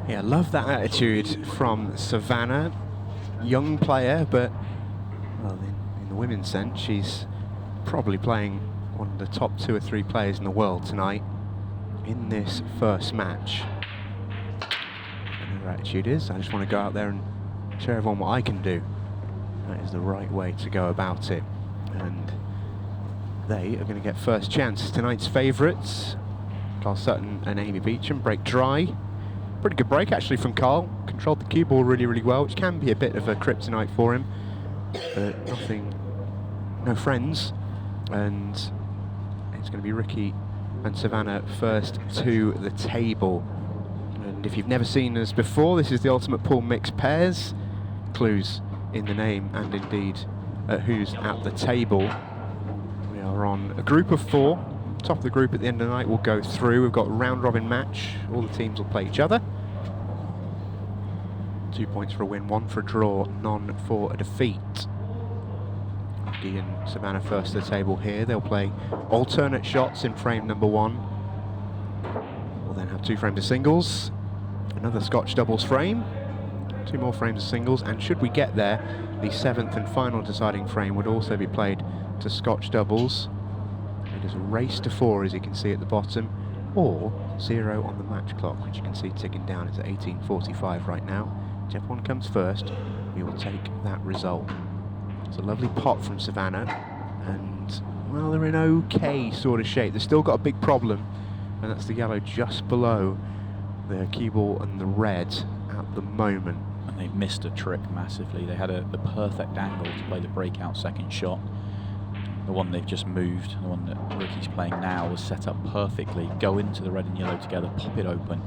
Yeah, love that attitude from Savannah. Young player, but well, in the women's sense, she's probably playing one of the top 2 or 3 players in the world tonight in this first match. And her attitude is, I just want to go out there and show everyone what I can do. That is the right way to go about it. And they are going to get first chance. Tonight's favourites, Carl Sutton and Amy Beecham, break dry. Pretty good break actually from Carl. Controlled the cue ball really, really well, which can be a bit of a kryptonite for him. But no friends. And it's going to be Ricky and Savannah first to the table. And if you've never seen us before, this is the Ultimate Pool Mixed Pairs. Clues in the name and indeed who's at the table. We are on a group of 4. Top of the group at the end of the night will go through. We've got a round robin match. All the teams will play each other. 2 points for a win, 1 for a draw, none for a defeat. Ricky and Savannah first to the table here. They'll play alternate shots in frame number 1. We'll then have 2 frames of singles, another Scotch doubles frame, 2 more frames of singles, and should we get there, the 7th and final deciding frame would also be played to Scotch doubles. It is a race to 4, as you can see at the bottom, or 0 on the match clock, which you can see ticking down. It's at 18:45 right now. Whichever one comes first, we will take that result. It's a lovely pot from Savannah, and well, they're in okay sort of shape. They've still got a big problem, and that's the yellow just below the cue ball and the red at the moment. And they've missed a trick massively. They had the perfect angle to play the breakout second shot. The one they've just moved, the one that Ricky's playing now, was set up perfectly. Go into the red and yellow together, pop it open.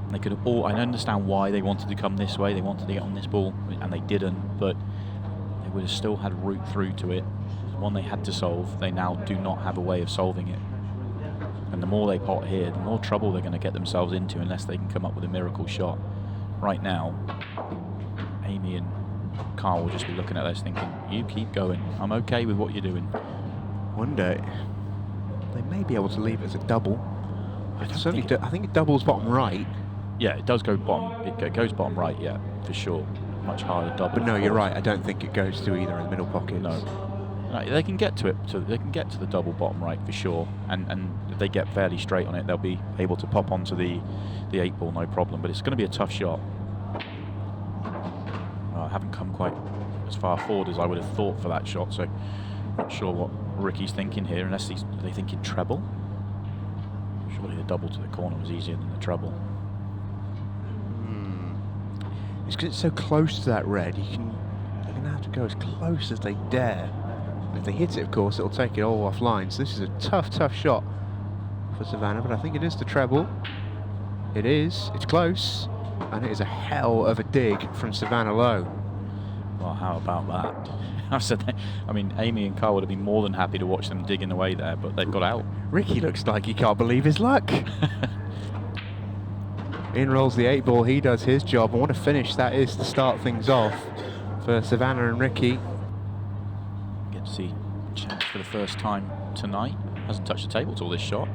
And they could have all, I understand why they wanted to come this way, they wanted to get on this ball, and they didn't, but they would have still had route through to it. One they had to solve, they now do not have a way of solving it. And the more they pot here, the more trouble they're going to get themselves into unless they can come up with a miracle shot. Right now, Amy and Carl will just be looking at this thinking, you keep going, I'm okay with what you're doing. Wonder, they may be able to leave it as a double. I think it doubles bottom right. Yeah, it does go bottom. It goes bottom right, yeah, for sure. Much harder double. But no, you're right. I don't think it goes to either in the middle pockets. No, they can get to it. They can get to the double bottom right for sure. And if they get fairly straight on it, they'll be able to pop onto the 8 ball, no problem. But it's going to be a tough shot. I haven't come quite as far forward as I would have thought for that shot, so not sure what Ricky's thinking here, unless are they thinking treble? Surely the double to the corner was easier than the treble. It's because it's so close to that red, they're going to have to go as close as they dare. If they hit it, of course, it'll take it all offline. So this is a tough, tough shot for Savannah, but I think it is the treble. It is. It's close. And it is a hell of a dig from Savannah Lowe. Well, how about that? I said that, I mean, Amy and Carl would have been more than happy to watch them digging away there, but they've got out. Ricky looks like he can't believe his luck. In rolls the 8 ball, he does his job, and what a finish that is to start things off for Savannah and Ricky. Get to see Chance for the first time tonight. Hasn't touched the table till this shot.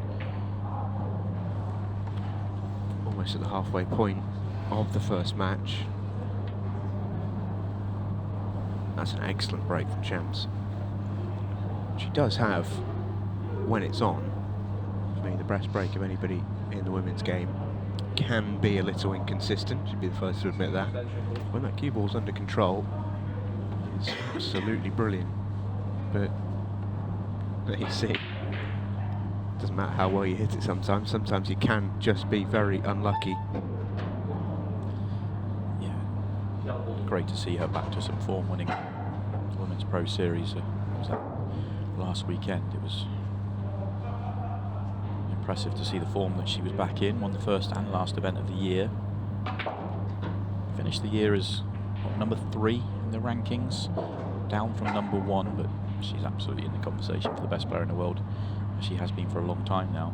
Almost at the halfway point of the first match. That's an excellent break from Champs. She does have, when it's on, for me the best break of anybody in the women's game. Can be a little inconsistent, she'd be the first to admit that. When that cue ball's under control, it's absolutely brilliant. But there you see, doesn't matter how well you hit it sometimes. Sometimes you can just be very unlucky. Yeah, great to see her back to some form, winning the Women's Pro Series. Was that last weekend? It was impressive to see the form that she was back in. Won the first and last event of the year. Finished the year as number 3 in the rankings, down from number 1, but she's absolutely in the conversation for the best player in the world. She has been for a long time now.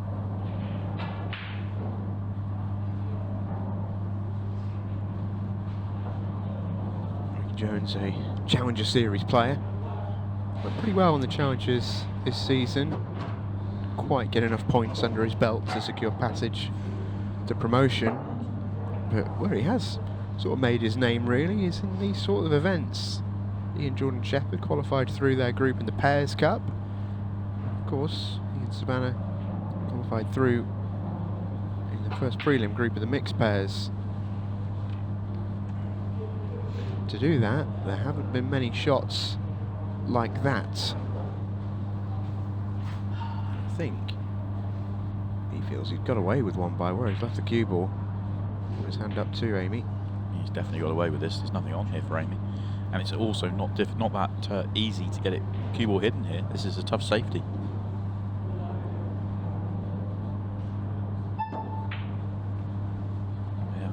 Ricky Jones, a Challenger Series player. Went pretty well on the Challengers this season. Quite get enough points under his belt to secure passage to promotion. but where he has sort of made his name really is in these sort of events. He and Jordan Shepherd qualified through their group in the Pairs Cup. Of course, he and Savannah qualified through in the first prelim group of the mixed pairs. To do that, there haven't been many shots like that. I think he feels he's got away with one by where he's left the cue ball. Put his hand up too, Amy. He's definitely got away with this. There's nothing on here for Amy. And it's also not that easy to get it cue ball hidden here. This is a tough safety. Yeah,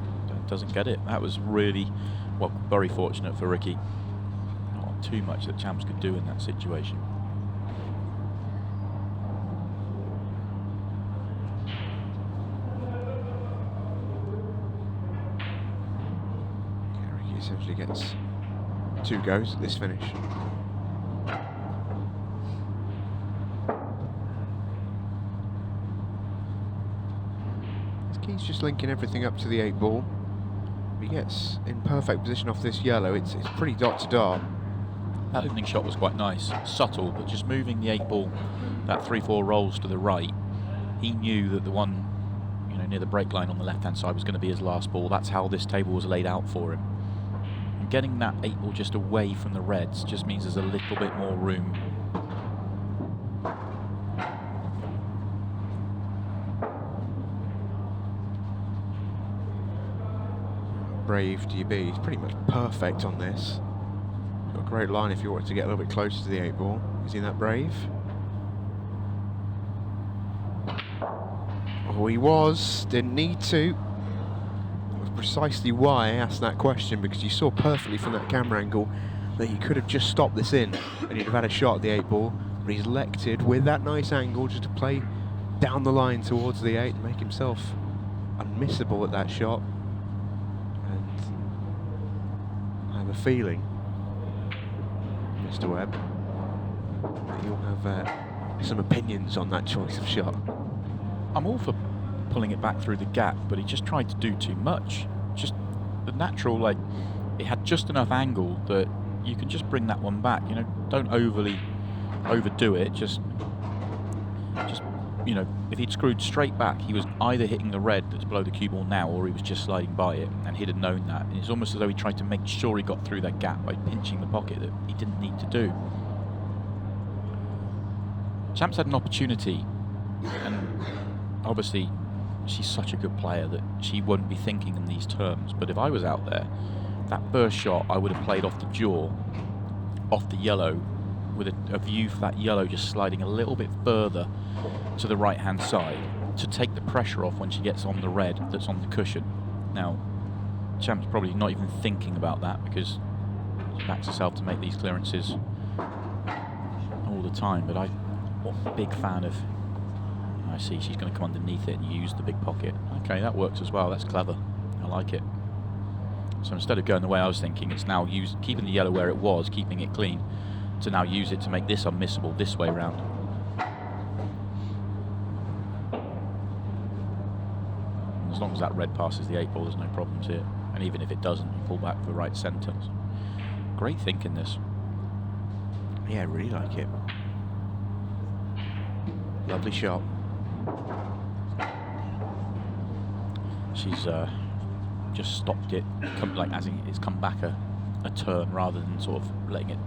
doesn't get it. That was really, well, very fortunate for Ricky. Not too much that Champs could do in that situation. Ricky essentially gets 2 goes at this finish. He's just linking everything up to the 8 ball. If he gets in perfect position off this yellow, it's pretty dot to dot. That opening shot was quite nice, subtle, but just moving the 8 ball, that 3-4 rolls to the right. He knew that the one, you know, near the break line on the left-hand side was going to be his last ball. That's how this table was laid out for him. And getting that 8 ball just away from the reds just means there's a little bit more room. Brave do you be? He's pretty much perfect on this. Got a great line if you want to get a little bit closer to the 8 ball. Is he that brave? Oh, he was. Didn't need to. That was precisely why I asked that question, because you saw perfectly from that camera angle that he could have just stopped this in and he'd have had a shot at the 8 ball, but he's elected with that nice angle just to play down the line towards the 8 and make himself unmissable at that shot. I have a feeling, Mr. Webb, that you'll have some opinions on that choice of shot. I'm all for pulling it back through the gap, but he just tried to do too much. Just the natural, like, it had just enough angle that you can just bring that one back. You know, don't overdo it. Just you know, if he'd screwed straight back, he was either hitting the red that's below the cue ball now, or he was just sliding by it, and he'd have known that. And it's almost as though he tried to make sure he got through that gap by pinching the pocket that he didn't need to do. Champs had an opportunity, and obviously she's such a good player that she wouldn't be thinking in these terms. But if I was out there, that first shot I would have played off the jaw, off the yellow, with a view for that yellow just sliding a little bit further to the right hand side to take the pressure off when she gets on the red that's on the cushion. Now, Champ's probably not even thinking about that because she backs herself to make these clearances all the time, but I'm a big fan of, I see she's going to come underneath it and use the big pocket. Okay, that works as well. That's clever. I like it. So instead of going the way I was thinking, it's now keeping the yellow where it was, keeping it clean, to now use it to make this unmissable this way round. As long as that red passes the 8 ball, there's no problems here. And even if it doesn't, you pull back for the right centre. So great thinking this. Yeah, I really like it. Lovely shot. She's just stopped it, like as it's come back a turn rather than sort of letting it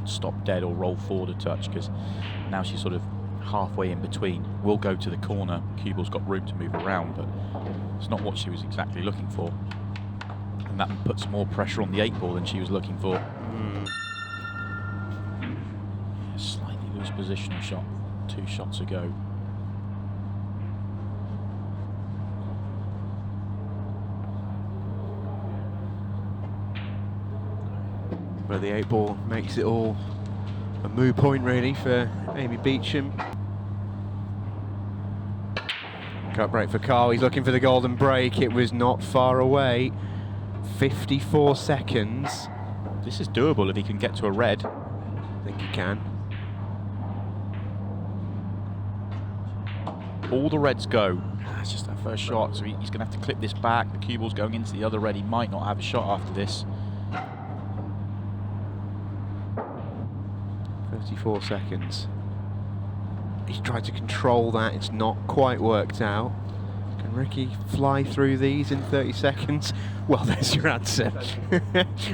stop dead or roll forward a touch, because now she's sort of halfway in between. Will go to the corner. Cue ball's got room to move around, but it's not what she was exactly looking for. And that puts more pressure on the 8 ball than she was looking for. Slightly loose positional shot 2 shots ago. But the 8 ball makes it all a moot point really for Amy Beecham. Cut break for Carl, he's looking for the golden break. It was not far away. 54 seconds. This is doable if he can get to a red. I think he can. all the reds go. That's just that first shot, so he's going to have to clip this back. The cue ball's going into the other red. He might not have a shot after this. 34 seconds. He's tried to control that. It's not quite worked out. Can Ricky fly through these in 30 seconds? Well, there's your answer.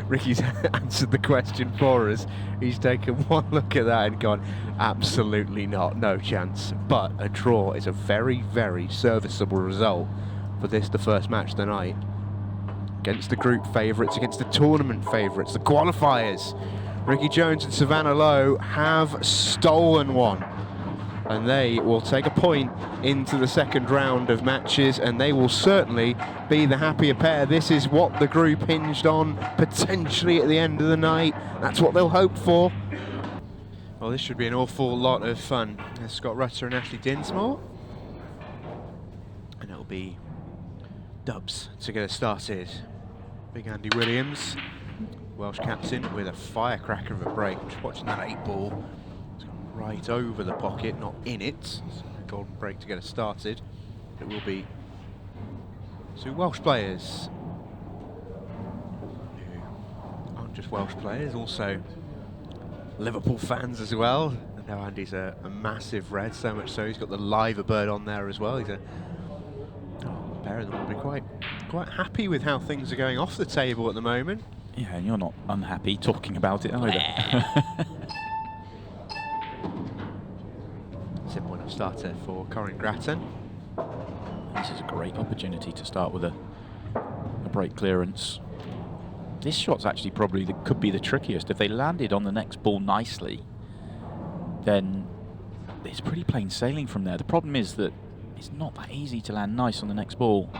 Ricky's answered the question for us. He's taken one look at that and gone, absolutely not, no chance. But a draw is a very, very serviceable result for this, the first match of the night. Against the group favourites, against the tournament favourites, the qualifiers. Ricky Jones and Savannah Lowe have stolen one. And they will take a point into the second round of matches, and they will certainly be the happier pair. This is what the group hinged on, potentially at the end of the night. That's what they'll hope for. Well, this should be an awful lot of fun. There's Scott Rutter and Ashley Dinsmore. And it'll be dubs to get us started. Big Andy Williams, Welsh captain, with a firecracker of a break. Just watching that 8-ball. Right over the pocket, not in it. So a golden break to get us started. It will be two Welsh players who aren't just Welsh players, also Liverpool fans as well. I know Andy's a massive red, so much so he's got the liver bird on there as well. He's a pair of them will be quite happy with how things are going off the table at the moment. Yeah, and you're not unhappy talking about it either. Simple enough starter for Corin Grattan. This is a great opportunity to start with a break clearance. This shot's actually probably could be the trickiest. If they landed on the next ball nicely, then it's pretty plain sailing from there. The problem is that it's not that easy to land nice on the next ball.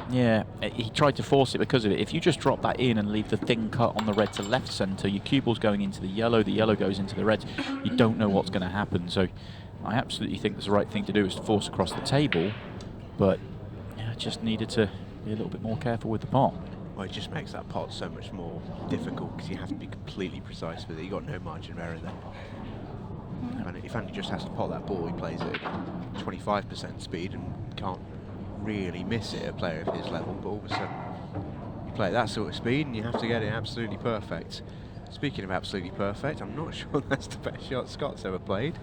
Yeah, he tried to force it because of it. If you just drop that in and leave the thin cut on the red to left centre, your cue ball's going into the yellow goes into the red. You don't know what's going to happen. So I absolutely think the right thing to do is to force across the table, but yeah, just needed to be a little bit more careful with the pot. Well, it just makes that pot so much more difficult because you have to be completely precise with it. You've got no margin of error there. And if Andy just has to pot that ball, he plays it at 25% speed and can't really miss it, a player of his level, but all of a sudden you play at that sort of speed and you have to get it absolutely perfect. Speaking of absolutely perfect, I'm not sure that's the best shot Scott's ever played.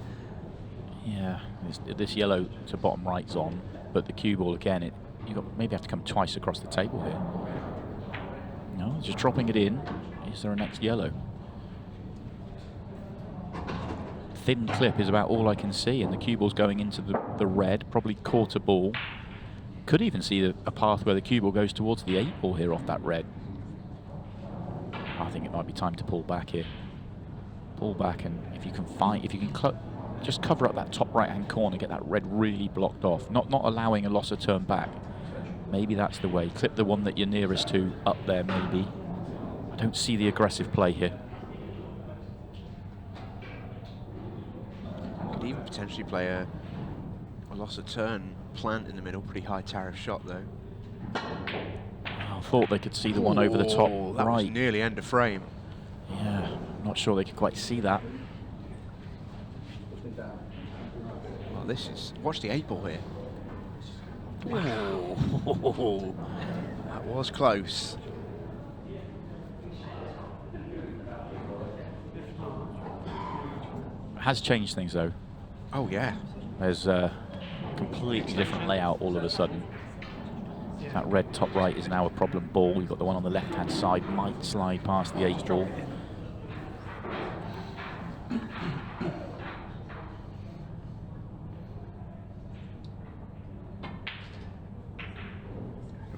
Yeah, this yellow to bottom right's on, but the cue ball again, you maybe have to come twice across the table here. No, just dropping it in. Is there a next yellow? Thin clip is about all I can see, and the cue ball's going into the red, probably quarter ball. Could even see a path where the cue ball goes towards the 8-ball here off that red. I think it might be time to pull back here. Pull back, and if you can just cover up that top right-hand corner, get that red really blocked off. Not allowing a loss of turn back. Maybe that's the way. Clip the one that you're nearest to up there, maybe. I don't see the aggressive play here. Could even potentially play a loss of turn plant in the middle. Pretty high tariff shot though. I thought they could see the one over the top that right. Was nearly end of frame. Yeah, I'm not sure they could quite see that. Well, this is, watch the 8-ball here. Wow. That was close. It has changed things though. Oh yeah. There's a completely different layout all of a sudden. That red top right is now a problem ball. You've got the one on the left-hand side, might slide past the 8-ball.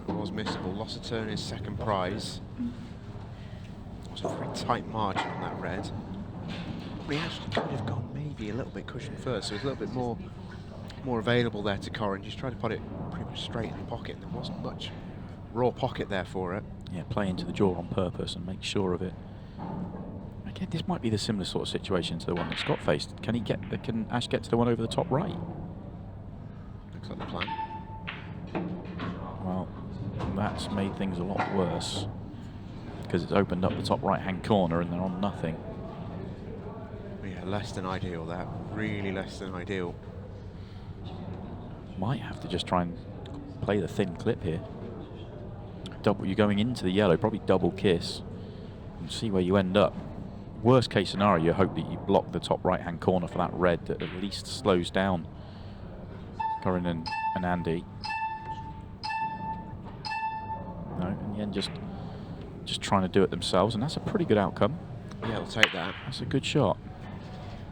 It was missable. Loss of turn is second prize. It was a very tight margin on that red. We actually could have gone maybe a little bit cushioned first, so it was a little bit more available there to Corin. Just tried to put it pretty much straight in the pocket, and there wasn't much raw pocket there for it. Yeah, play into the jaw on purpose and make sure of it. Again, this might be the similar sort of situation to the one that Scott faced. Can Ash get to the one over the top right? Looks like the plan. Well, that's made things a lot worse because it's opened up the top right-hand corner and they're on nothing. Yeah, less than ideal that. Really less than ideal. Might have to just try and play the thin clip here. You're going into the yellow, probably double kiss, and see where you end up. Worst case scenario, you hope that you block the top right-hand corner for that red that at least slows down Corinne and Andy. No, in the end, just trying to do it themselves, and that's a pretty good outcome. Yeah, I'll take that. That's a good shot.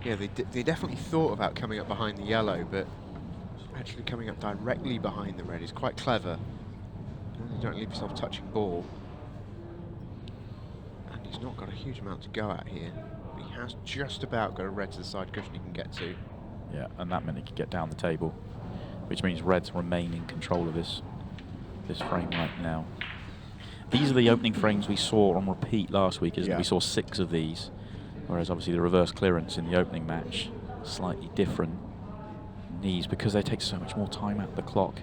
Yeah, they definitely thought about coming up behind the yellow, but actually coming up directly behind the red is quite clever. You don't leave yourself touching ball. And he's not got a huge amount to go at here. But he has just about got a red to the side cushion he can get to. Yeah, and that meant he could get down the table, which means reds remain in control of this frame right now. These are the opening frames we saw on repeat last week, isn't it? We saw 6 of these, whereas obviously the reverse clearance in the opening match, slightly different. These, because they take so much more time out of the clock,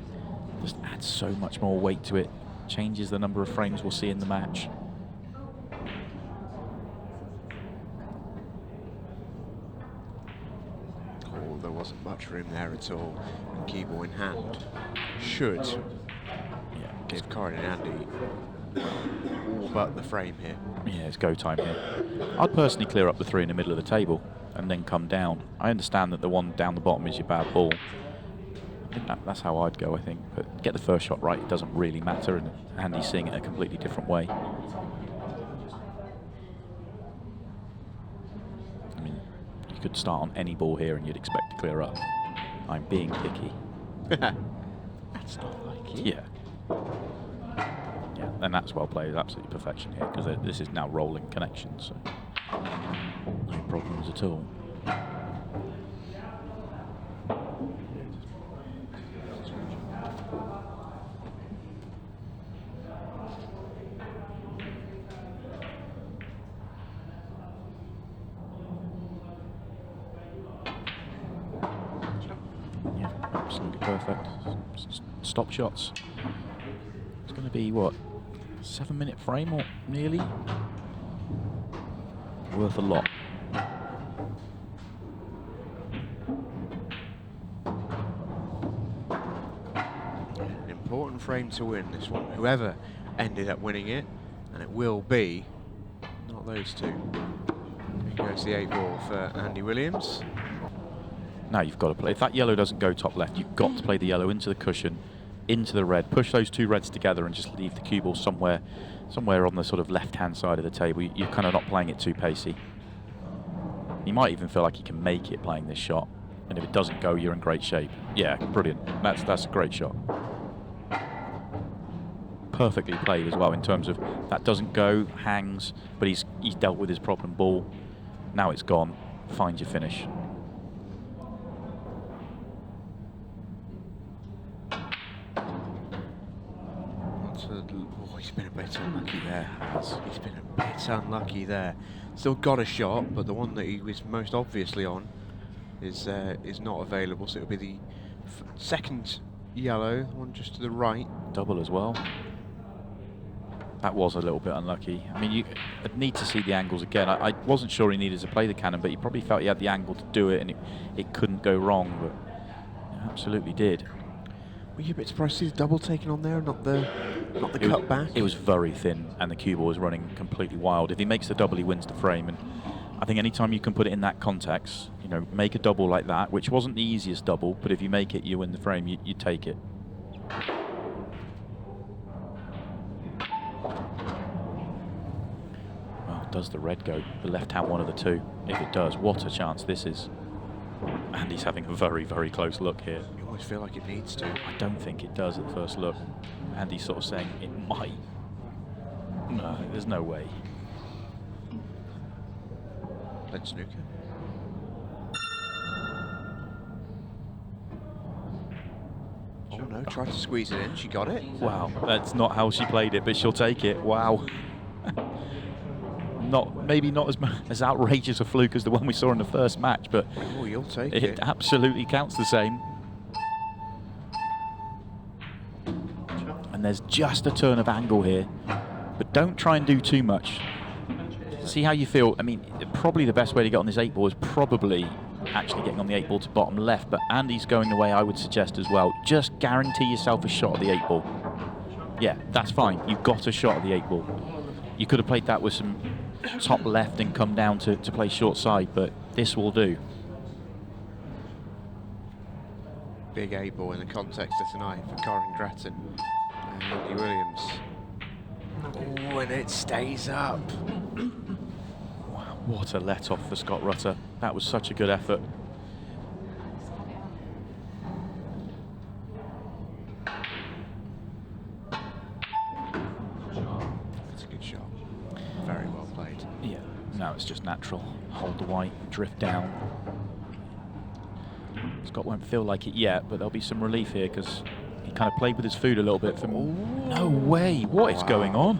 just adds so much more weight to it, changes the number of frames we'll see in the match. Oh, there wasn't much room there at all. And cue ball in hand should give Corinne and Andy all but the frame here. Yeah, it's go time here. I'd personally clear up the 3 in the middle of the table and then come down. I understand that the one down the bottom is your bad ball. I think that's how I'd go, I think. But get the first shot right, it doesn't really matter, and Andy's seeing it a completely different way. I mean, you could start on any ball here and you'd expect to clear up. I'm being picky. That's not like you. Yeah. Yeah, and that's well played, absolutely perfection here, because this is now rolling connections, so no problems at all. Yeah, absolutely perfect. Stop shots. It's going to be, what, 7-minute frame or nearly? Worth a lot. An important frame to win this one. Whoever ended up winning it, and it will be not those two. Here goes the 8 ball for Andy Williams. Now you've got to play. If that yellow doesn't go top left, you've got to play the yellow into the cushion, into the red, push those 2 reds together and just leave the cue ball somewhere on the sort of left-hand side of the table. You're kind of not playing it too pacey. You might even feel like you can make it playing this shot, and if it doesn't go, you're in great shape. Yeah, brilliant. That's a great shot. Perfectly played as well in terms of that doesn't go, hangs, but he's dealt with his problem ball. Now it's gone. Find your finish. Oh, he's been a bit unlucky there. He's been a bit unlucky there. Still got a shot, but the one that he was most obviously on is not available. So it'll be the second yellow, one just to the right. Double as well. That was a little bit unlucky. I mean, I'd need to see the angles again. I wasn't sure he needed to play the cannon, but he probably felt he had the angle to do it, and it couldn't go wrong, but it absolutely did. Were you a bit surprised to see the double taken on there, not the cut back? It was very thin, and the cue ball was running completely wild. If he makes the double, he wins the frame, and I think anytime you can put it in that context, you know, make a double like that, which wasn't the easiest double, but if you make it, you win the frame, you take it. Well, does the red go? The left-hand one of the 2. If it does, what a chance this is. Andy's having a very, very close look here. You always feel like it needs to. I don't think it does at first look. Andy's sort of saying it might. No, there's no way. Let's snooker. Oh no, tried to squeeze it in, she got it. Wow, that's not how she played it, but she'll take it. Wow. Maybe not as outrageous a fluke as the one we saw in the first match, but oh, you'll take it absolutely counts the same. And there's just a turn of angle here, but don't try and do too much. See how you feel. I mean, probably the best way to get on this 8 ball is probably actually getting on the 8 ball to bottom left. But Andy's going the way I would suggest as well. Just guarantee yourself a shot at the 8 ball. Yeah, that's fine. You've got a shot at the 8 ball. You could have played that with some top left and come down to play short side, but this will do. Big 8 ball in the context of tonight for Corin Grattan and Andy Williams. Oh, and it stays up. Wow, what a let off for Scott Rutter. That was such a good effort. It's a good shot. Very well played. Yeah, no, it's just natural. Hold the white, drift down. Scott won't feel like it yet, but there'll be some relief here because he kind of played with his food a little bit. No way! What is going on?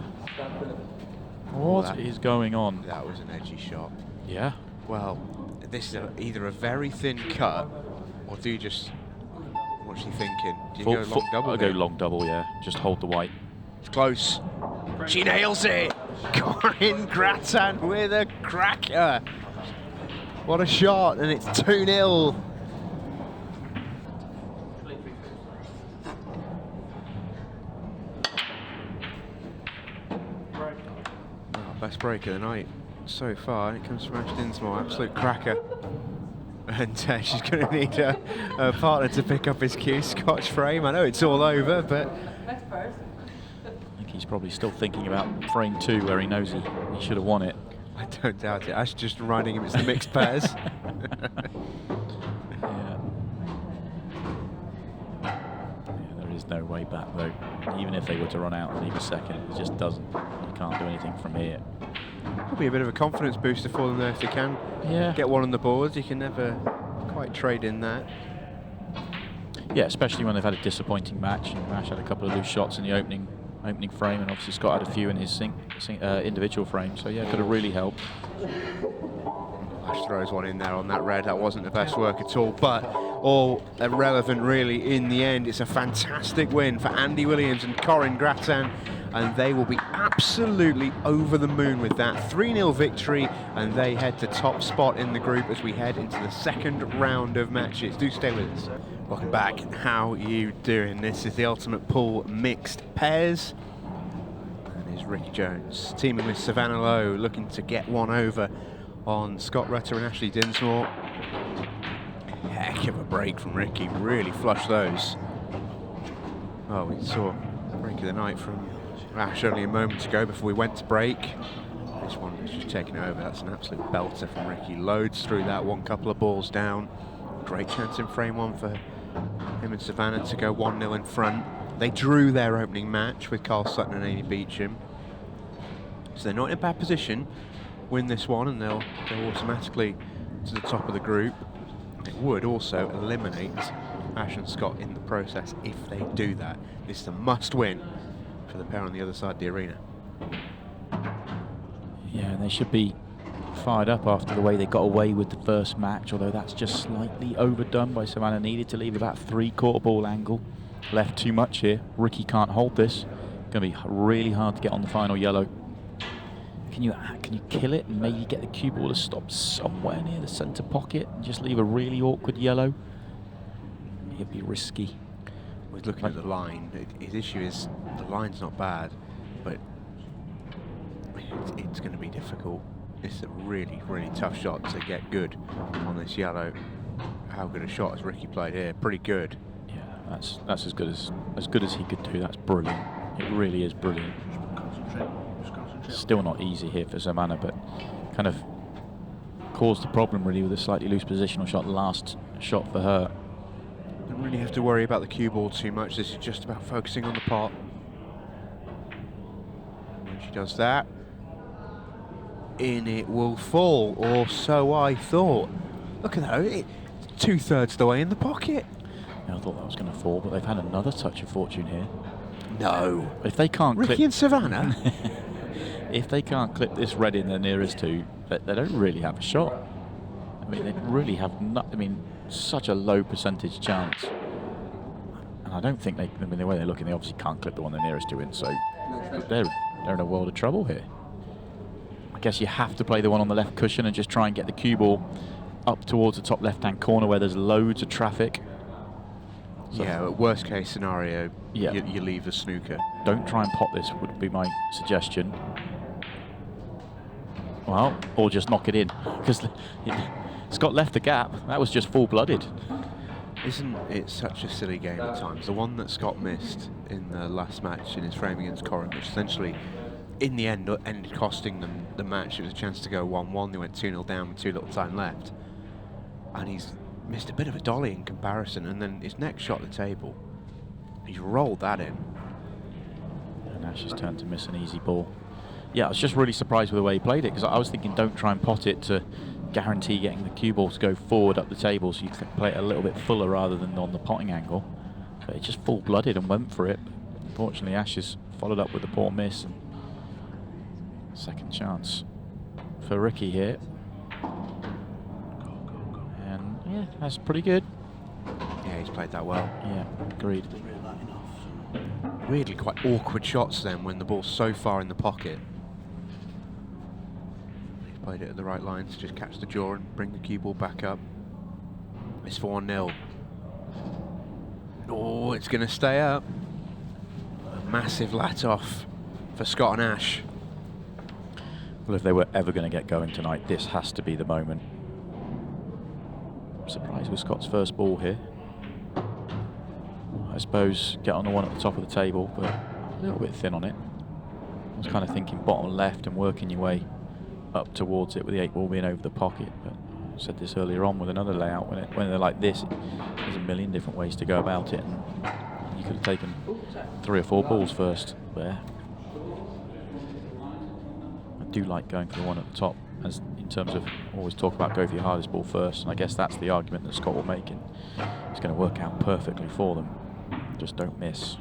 What is going on? That was an edgy shot. Yeah. Well, this is either a very thin cut, or do you just... What's she thinking? Do you go long double? I'll go long double, yeah. Just hold the white. It's close. She nails it! Corin Grattan with a cracker! What a shot, and it's 2-0. Best break of the night so far. It comes from Ash Dinsmore, absolute cracker. And she's going to need a partner to pick up his cue. Scotch frame. I know it's all over, but I think he's probably still thinking about frame 2 where he knows he should have won it. I don't doubt it. Ash just reminding him it's the mixed pairs. There is no way back though. Even if they were to run out and leave a second, it just doesn't. You can't do anything from here. Probably a bit of a confidence booster for them there if they can get one on the boards. You can never quite trade in that. Yeah, especially when they've had a disappointing match. And Ash had a couple of loose shots in the opening frame, and obviously Scott had a few in his individual frame. So yeah, could have really helped. Ash throws one in there on that red. That wasn't the best work at all, but all irrelevant really in the end. It's a fantastic win for Andy Williams and Corin Grattan, and they will be absolutely over the moon with that 3-0 victory, and they head to top spot in the group as we head into the second round of matches. Do stay with us. Welcome back. How are you doing? This is the Ultimate Pool Mixed Pairs. And here's Ricky Jones teaming with Savannah Lowe, looking to get one over on Scott Rutter and Ashley Dinsmore. Heck of a break from Ricky, really flushed those. Oh, we saw break of the night from Ash only a moment ago before we went to break. This one is just taking it over. That's an absolute belter from Ricky. Loads through that one, couple of balls down. Great chance in frame 1 for him and Savannah to go 1-0 in front. They drew their opening match with Carl Sutton and Amy Beecham. So they're not in a bad position. Win this one and they'll go automatically to the top of the group. It would also eliminate Ash and Scott in the process if they do that. This is a must win for the pair on the other side of the arena. Yeah, and they should be fired up after the way they got away with the first match, although that's just slightly overdone by Savannah. Needed to leave about 3/4 ball angle. Left too much here. Ricky can't hold this. Going to be really hard to get on the final yellow. Can you kill it and maybe get the cue ball to stop somewhere near the centre pocket and just leave a really awkward yellow? It'd be risky. We're looking at the line. His issue is the line's not bad, but it's going to be difficult. It's a really, really tough shot to get good on this yellow. How good a shot has Ricky played here? Pretty good. Yeah, that's as good as he could do. That's brilliant. It really is brilliant. Still not easy here for Savannah, but kind of caused the problem really with a slightly loose positional shot. Last shot for her. Don't really have to worry about the cue ball too much. This is just about focusing on the pot. When she does that, in it will fall, or so I thought. Look at that, it's 2/3 the way in the pocket. Yeah, I thought that was going to fall, but they've had another touch of fortune here. No. If they can't Ricky and Savannah? If they can't clip this red in the nearest two, they don't really have a shot. I mean, they really have not. I mean, such a low percentage chance. And I don't think they. I mean, the way they're looking, they obviously can't clip the one they're nearest to in. So they're in a world of trouble here. I guess you have to play the one on the left cushion and just try and get the cue ball up towards the top left-hand corner where there's loads of traffic. So yeah, worst case scenario, Yeah. you leave the snooker. don't try and pot this would be my suggestion. Well, or just knock it in, because Scott left the gap. That was just full-blooded. Isn't it such a silly game at times? The one that Scott missed in the last match in his frame against Corrin, which essentially, in the end, ended costing them the match. It was a chance to go 1-1. They went 2-0 down with too little time left. And he's missed a bit of a dolly in comparison. And then his next shot at the table, he's rolled that in. And Ash's turn to miss an easy ball. Yeah, I was just really surprised with the way he played it, because I was thinking don't try and pot it to guarantee getting the cue ball to go forward up the table, so you can play it a little bit fuller rather than on the potting angle. But it just full-blooded and went for it. Unfortunately, Ash has followed up with a poor miss. And second chance for Ricky here. And yeah, that's pretty good. Yeah, he's played that well. Yeah, agreed. Weirdly quite awkward shots then when the ball's so far in the pocket. He's played it at the right line to just catch the jaw and bring the cue ball back up. It's 4-0. Oh, it's going to stay up. A massive lat off for Scott and Ash. Well, if they were ever going to get going tonight, this has to be the moment. I'm surprised with Scott's first ball here. I suppose get on the one at the top of the table, but a little bit thin on it. I was kind of thinking bottom left and working your way up towards it with the 8-ball being over the pocket. But I said this earlier on with another layout, when they're like this, there's a million different ways to go about it. And you could have taken 3 or 4 balls first there. I do like going for the one at the top, as in terms of always talk about go for your hardest ball first. And I guess that's the argument that Scott will make, and it's going to work out perfectly for them. Just don't miss.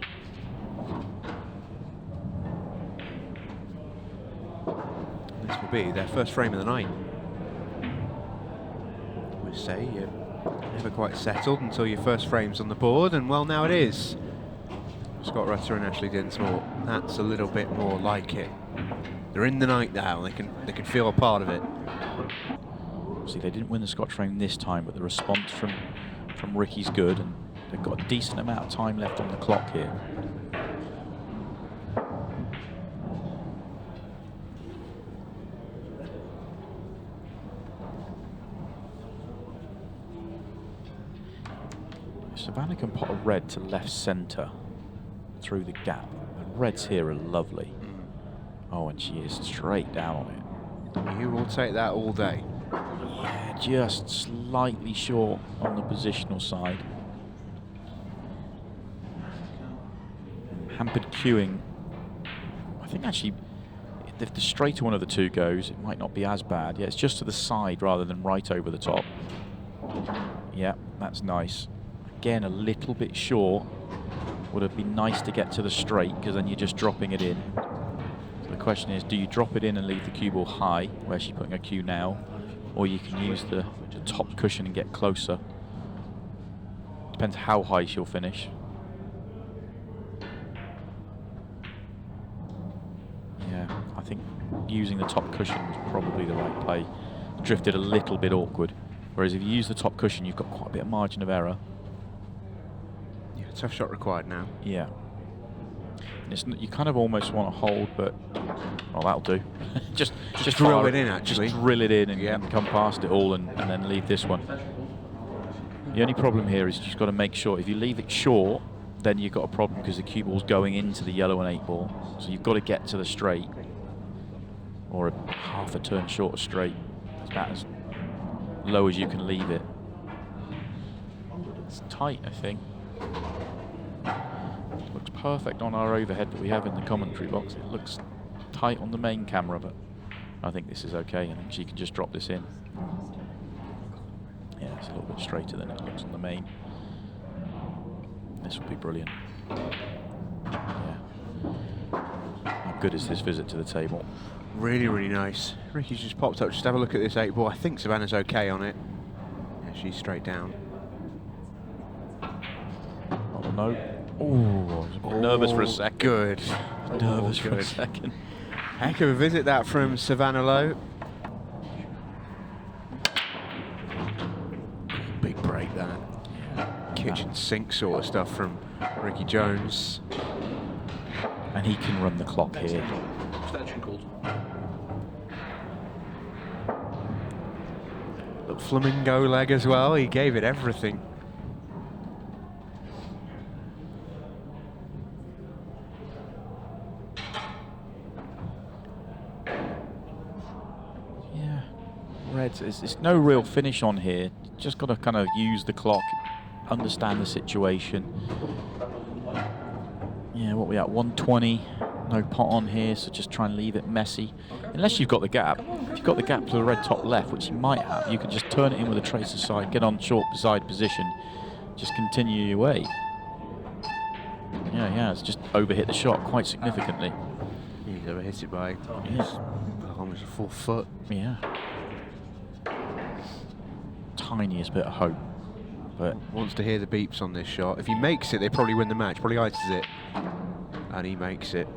This will be their first frame of the night. We say you're never quite settled until your first frame's on the board, and well, now it is. Scott Rutter and Ashley Dinsmore, that's a little bit more like it. They're in the night now, they can feel a part of it. See, they didn't win the Scotch frame this time, but the response from Ricky's good, and they've got a decent amount of time left on the clock here. Savannah can pot a red to left centre through the gap. The reds here are lovely. Oh, and she is straight down on it. You will take that all day. Yeah, just slightly short on the positional side. Hampered cueing. I think actually, if the straighter one of the two goes, it might not be as bad. Yeah, it's just to the side rather than right over the top. Yeah, that's nice. Again, a little bit short. Would have been nice to get to the straight, because then you're just dropping it in. So the question is, do you drop it in and leave the cue ball high, where she's putting her cue now, or you can use the top cushion and get closer. Depends how high she'll finish. Yeah, I think using the top cushion was probably the right play. Drifted a little bit awkward, whereas if you use the top cushion, you've got quite a bit of margin of error. Yeah, tough shot required now. Yeah. And it's, you kind of almost want to hold, but well, that'll do. just drill it in, actually. Just drill it in and come past it all, and then leave this one. The only problem here is you've got to make sure if you leave it short, then you've got a problem because the cue ball's going into the yellow and 8-ball. So you've got to get to the straight, or a half a turn short of straight. It's about as low as you can leave it. It's tight, I think. Looks perfect on our overhead that we have in the commentary box. It looks tight on the main camera, but I think this is okay. I think she can just drop this in. Yeah, it's a little bit straighter than it looks on the main. This will be brilliant. Yeah. How good is this visit to the table? Really, really nice. Ricky's just popped up. Just have a look at this 8-ball. I think Savannah's okay on it. Yeah, she's straight down. Oh no. Oh, I was nervous for a second. Good. Nervous for a second. Heck of a visit that from Savannah Lowe. kitchen sink sort of stuff from Ricky Jones. And he can run the clock here. Extension called. The flamingo leg as well, he gave it everything. Yeah, Reds, it's no real finish on here. Just got to kind of use the clock, understand the situation. Yeah, what we at, 120, no pot on here, so just try and leave it messy. Unless you've got the gap. If you've got the gap to the red top left, which you might have, you can just turn it in with a tracer side, get on short side position, just continue your way. Yeah, it's just overhit the shot quite significantly. He's overhit it by almost a full foot. Yeah. Tiniest bit of hope. But Wants to hear the beeps on this shot. If he makes it, they probably win the match. Probably ices it. And he makes it.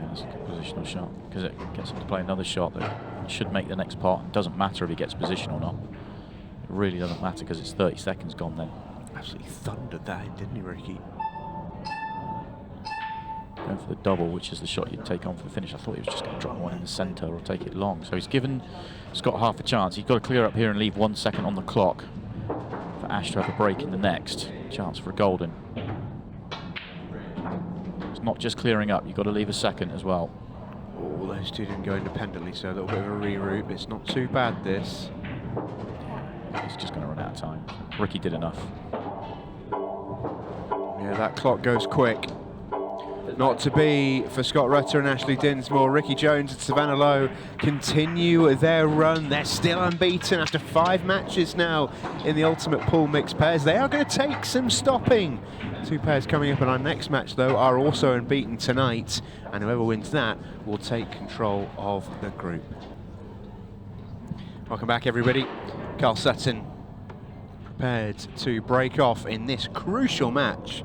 yeah, it's a good positional shot because it gets him to play another shot that should make the next pot. It doesn't matter if he gets position or not. It really doesn't matter because it's 30 seconds gone then. Absolutely thundered that in, didn't he, Ricky? Going for the double, which is the shot you'd take on for the finish. I thought he was just going to drop one in the centre or take it long. So he's given Scott half a chance. He's got to clear up here and leave 1 second on the clock for Ash to have a break in the next. Chance for a golden. It's not just clearing up, you've got to leave a second as well. Oh, those two didn't go independently, so a little bit of a reroute. It's not too bad, this. He's just going to run out of time. Ricky did enough. Yeah, that clock goes quick. Not to be for Scott Rutter and Ashley Dinsmore. Ricky Jones and Savannah Lowe continue their run. They're still unbeaten after 5 matches now in the Ultimate Pool Mixed Pairs. They are going to take some stopping. 2 pairs coming up in our next match, though, are also unbeaten tonight. And whoever wins that will take control of the group. Welcome back, everybody. Carl Sutton prepared to break off in this crucial match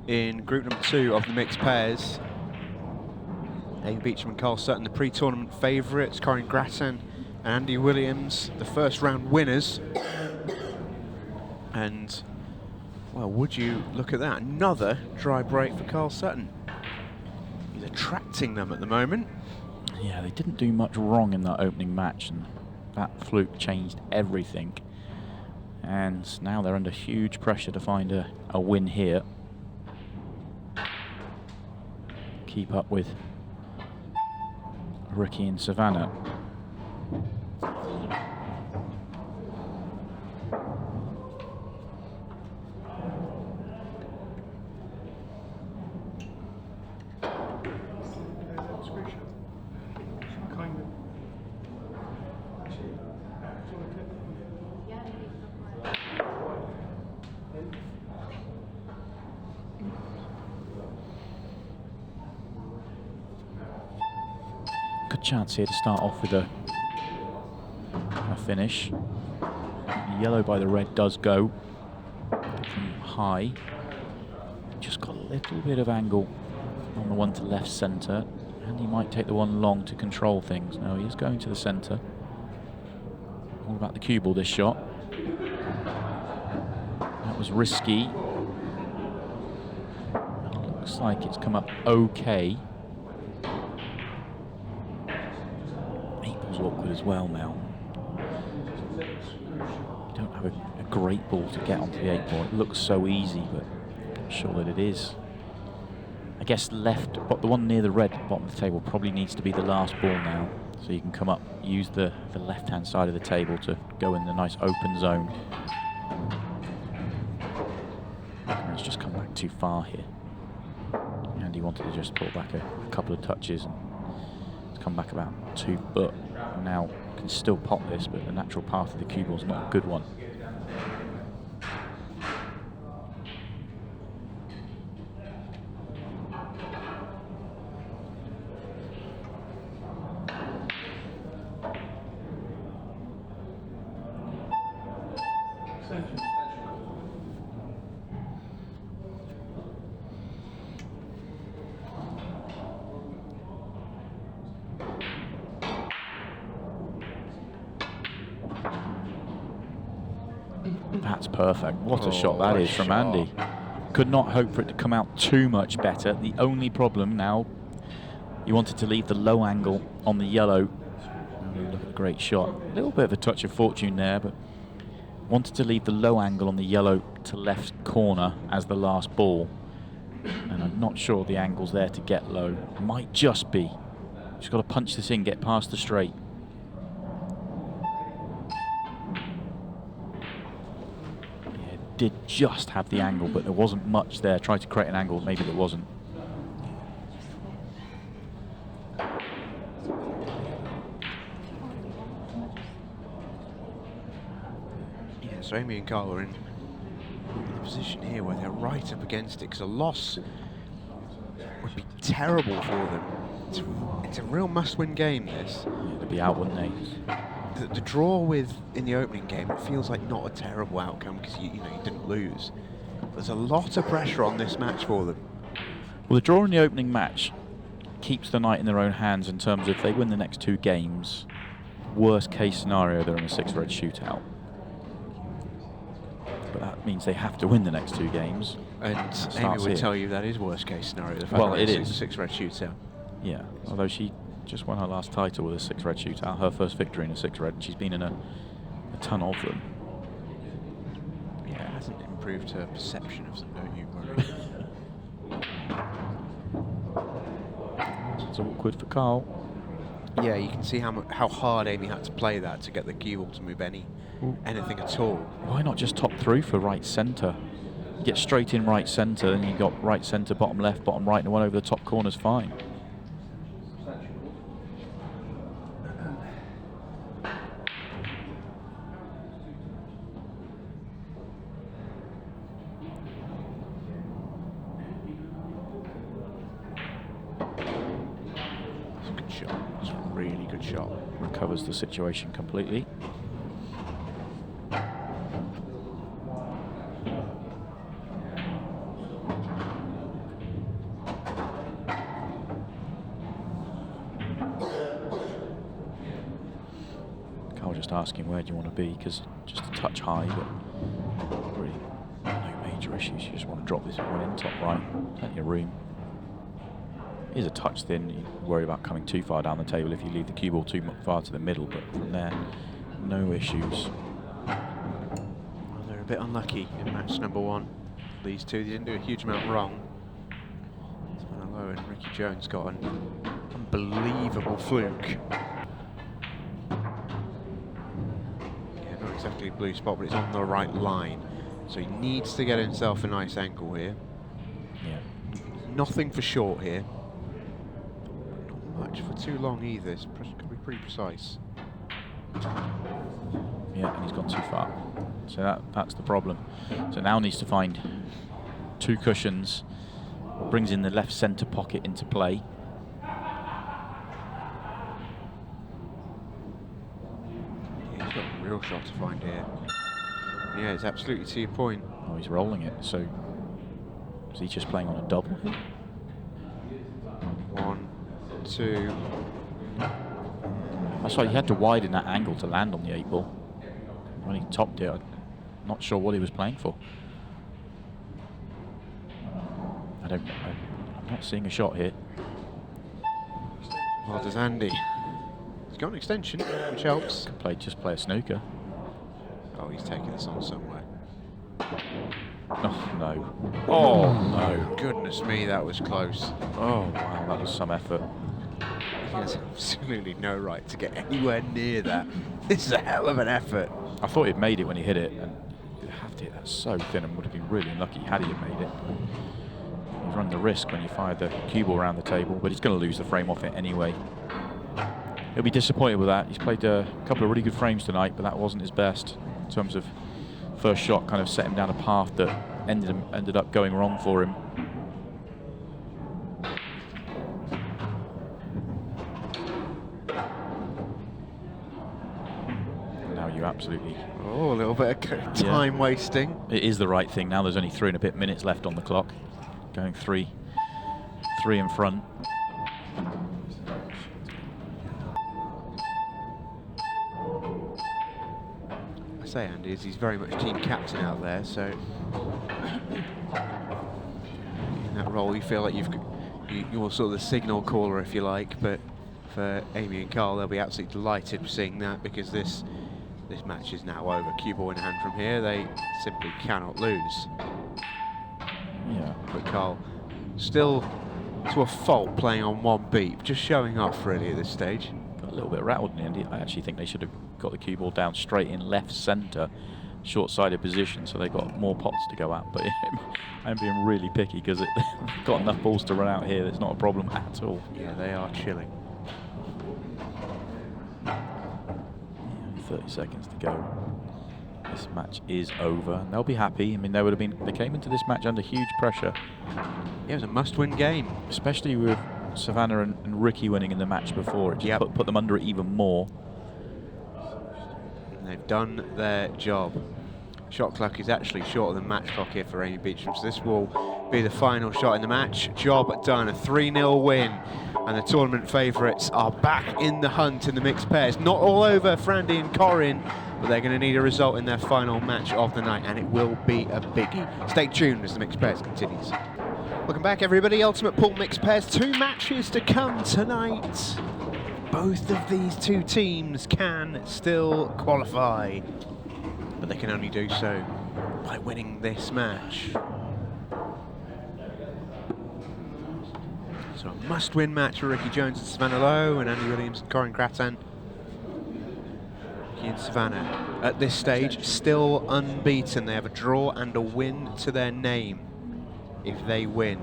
in group number 2 of the mixed pairs. Amy Beecham and Carl Sutton, the pre-tournament favourites. Corinne Grattan and Andy Williams, the first round winners. And, well, would you look at that? Another dry break for Carl Sutton. He's attracting them at the moment. Yeah, they didn't do much wrong in that opening match, and that fluke changed everything. And now they're under huge pressure to find a win here. Keep up with Ricky and Savannah. Good chance here to start off with a finish. Yellow by the red does go from high. Just got a little bit of angle on the one to left centre, and he might take the one long to control things. No, he is going to the centre. All about the cue ball, this shot. That was risky. Looks like it's come up okay. Awkward as well now. You don't have a great ball to get onto the 8 ball. It looks so easy, but I'm sure that it is. I guess left, but the one near the red bottom of the table probably needs to be the last ball now. So you can come up, use the left-hand side of the table to go in the nice open zone. And it's just come back too far here. And he wanted to just pull back a couple of touches and it's come back about 2 foot. Now can still pop this, but the natural path of the cue ball is not a good one. That's perfect. What a Oh, shot that what a is from shot. Andy. Could not hope for it to come out too much better. The only problem now, you wanted to leave the low angle on the yellow. Look at the great shot. A little bit of a touch of fortune there, but wanted to leave the low angle on the yellow to left corner as the last ball. And I'm not sure the angle's there to get low. Might just be. Just got to punch this in, get past the straight. Yeah, did just have the angle, but there wasn't much there. Tried to create an angle, maybe there wasn't. Yeah, so Amy and Carl are in a position here where they're right up against it, because a loss would be terrible for them. It's a real must-win game, this. Yeah, they'd be out, wouldn't they? The draw in the opening game, it feels like not a terrible outcome because you didn't lose. There's a lot of pressure on this match for them. Well, the draw in the opening match keeps the night in their own hands in terms of if they win the next 2 games, worst case scenario, they're in a 6-red shootout. But that means they have to win the next 2 games. And Amy would tell you that is worst case scenario. The fact Well, that it it's is. a 6-red shootout. Yeah, although she just won her last title with a 6-red shootout, her first victory in a 6-red, and she's been in a ton of them. Yeah, it hasn't improved her perception of them, don't you worry. It's awkward for Carl. Yeah, you can see how hard Amy had to play that to get the cue ball to move anything at all. Why not just top through for right centre? Get straight in right centre, and you got right centre, bottom left, bottom right, and one over the top corner's fine. It's a good shot. It's a really good shot. Recovers the situation completely. Carl just asking where do you want to be, because just a touch high, but really no major issues. You just want to drop this one in top right, plenty of room. It is a touch thin. You worry about coming too far down the table if you leave the cue ball too far to the middle, but from there, no issues. Well, they're a bit unlucky in match number 1. These two, they didn't do a huge amount wrong. Savannah Lowe and Ricky Jones got an unbelievable fluke. Yeah, not exactly a blue spot, but it's on the right line. So he needs to get himself a nice angle here. Yeah. Nothing for short here. Not much for too long either. It's going to be pretty precise. Yeah, and he's gone too far. So that's the problem. So now needs to find 2 cushions, brings in the left centre pocket into play. Yeah, he's got a real shot to find here. Yeah, it's absolutely to your point. Oh, he's rolling it. So is he just playing on a double here? 1, 2. That's why he had to widen that angle to land on the 8 ball. When he topped it, I'm not sure what he was playing for. I'm not seeing a shot here. Well, does Andy. He's got an extension, which helps. Just play a snooker. Oh, he's taking this on somewhere. Oh, no. Oh, no. Goodness me, that was close. Oh, wow, that was some effort. He has absolutely no right to get anywhere near that. This is a hell of an effort. I thought he'd made it when he hit it, and he'd have to hit that so thin and would have been really unlucky had he have made it. He's run the risk when you fired the cue ball around the table, but he's going to lose the frame off it anyway. He'll be disappointed with that. He's played a couple of really good frames tonight, but that wasn't his best in terms of first shot kind of set him down a path that ended up going wrong for him. Now you absolutely... Oh, a little bit of time wasting. It is the right thing. Now there's only 3 and a bit minutes left on the clock. Going three in front. say, Andy, is he's very much team captain out there, so in that role you feel like you're sort of the signal caller, if you like, but for Amy and Carl, they'll be absolutely delighted with seeing that, because this match is now over. Cue ball in hand from here, they simply cannot lose. Yeah. But Carl still to a fault playing on one beat, just showing off really at this stage. Got a little bit rattled in the end. I actually think they should have got the cue ball down straight in left centre, short-sided position, so they got more pots to go at. But I'm being really picky because they've got enough balls to run out here. It's not a problem at all. Yeah, they are chilling. Yeah, 30 seconds to go. This match is over, and they'll be happy. I mean, they came into this match under huge pressure. Yeah, it was a must-win game, especially with Savannah and Ricky winning in the match before. It just put them under it even more. And they've done their job. Shot clock is actually shorter than match clock here for Amy Beecham, so this will be the final shot in the match. Job done, a 3-0 win, and the tournament favourites are back in the hunt in the mixed pairs. Not all over for Andy and Corinne, but they're going to need a result in their final match of the night, and it will be a biggie. Stay tuned as the mixed pairs continues. Welcome back, everybody. Ultimate Pool Mixed Pairs. 2 matches to come tonight. Both of these two teams can still qualify, but they can only do so by winning this match. So a must-win match for Ricky Jones and Savannah Lowe, and Andy Williams and Corinne Grattan. Ricky and Savannah, at this stage, still unbeaten. They have a draw and a win to their name. If they win,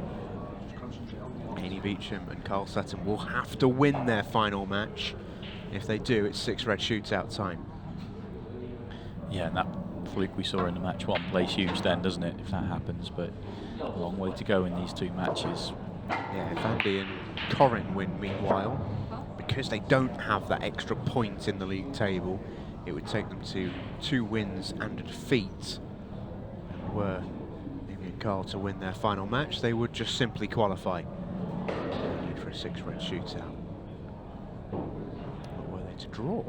Amy Beecham and Carl Sutton will have to win their final match. If they do, it's 6 red shootout time. Yeah, and that fluke we saw in the match 1 plays huge then, doesn't it, if that happens, but a long way to go in these 2 matches. Yeah, if Andy and Corinne win, meanwhile, because they don't have that extra point in the league table, it would take them to 2 wins and a defeat. And were Amy and Carl to win their final match, they would just simply qualify. They need for a 6 red shootout. But were they to draw,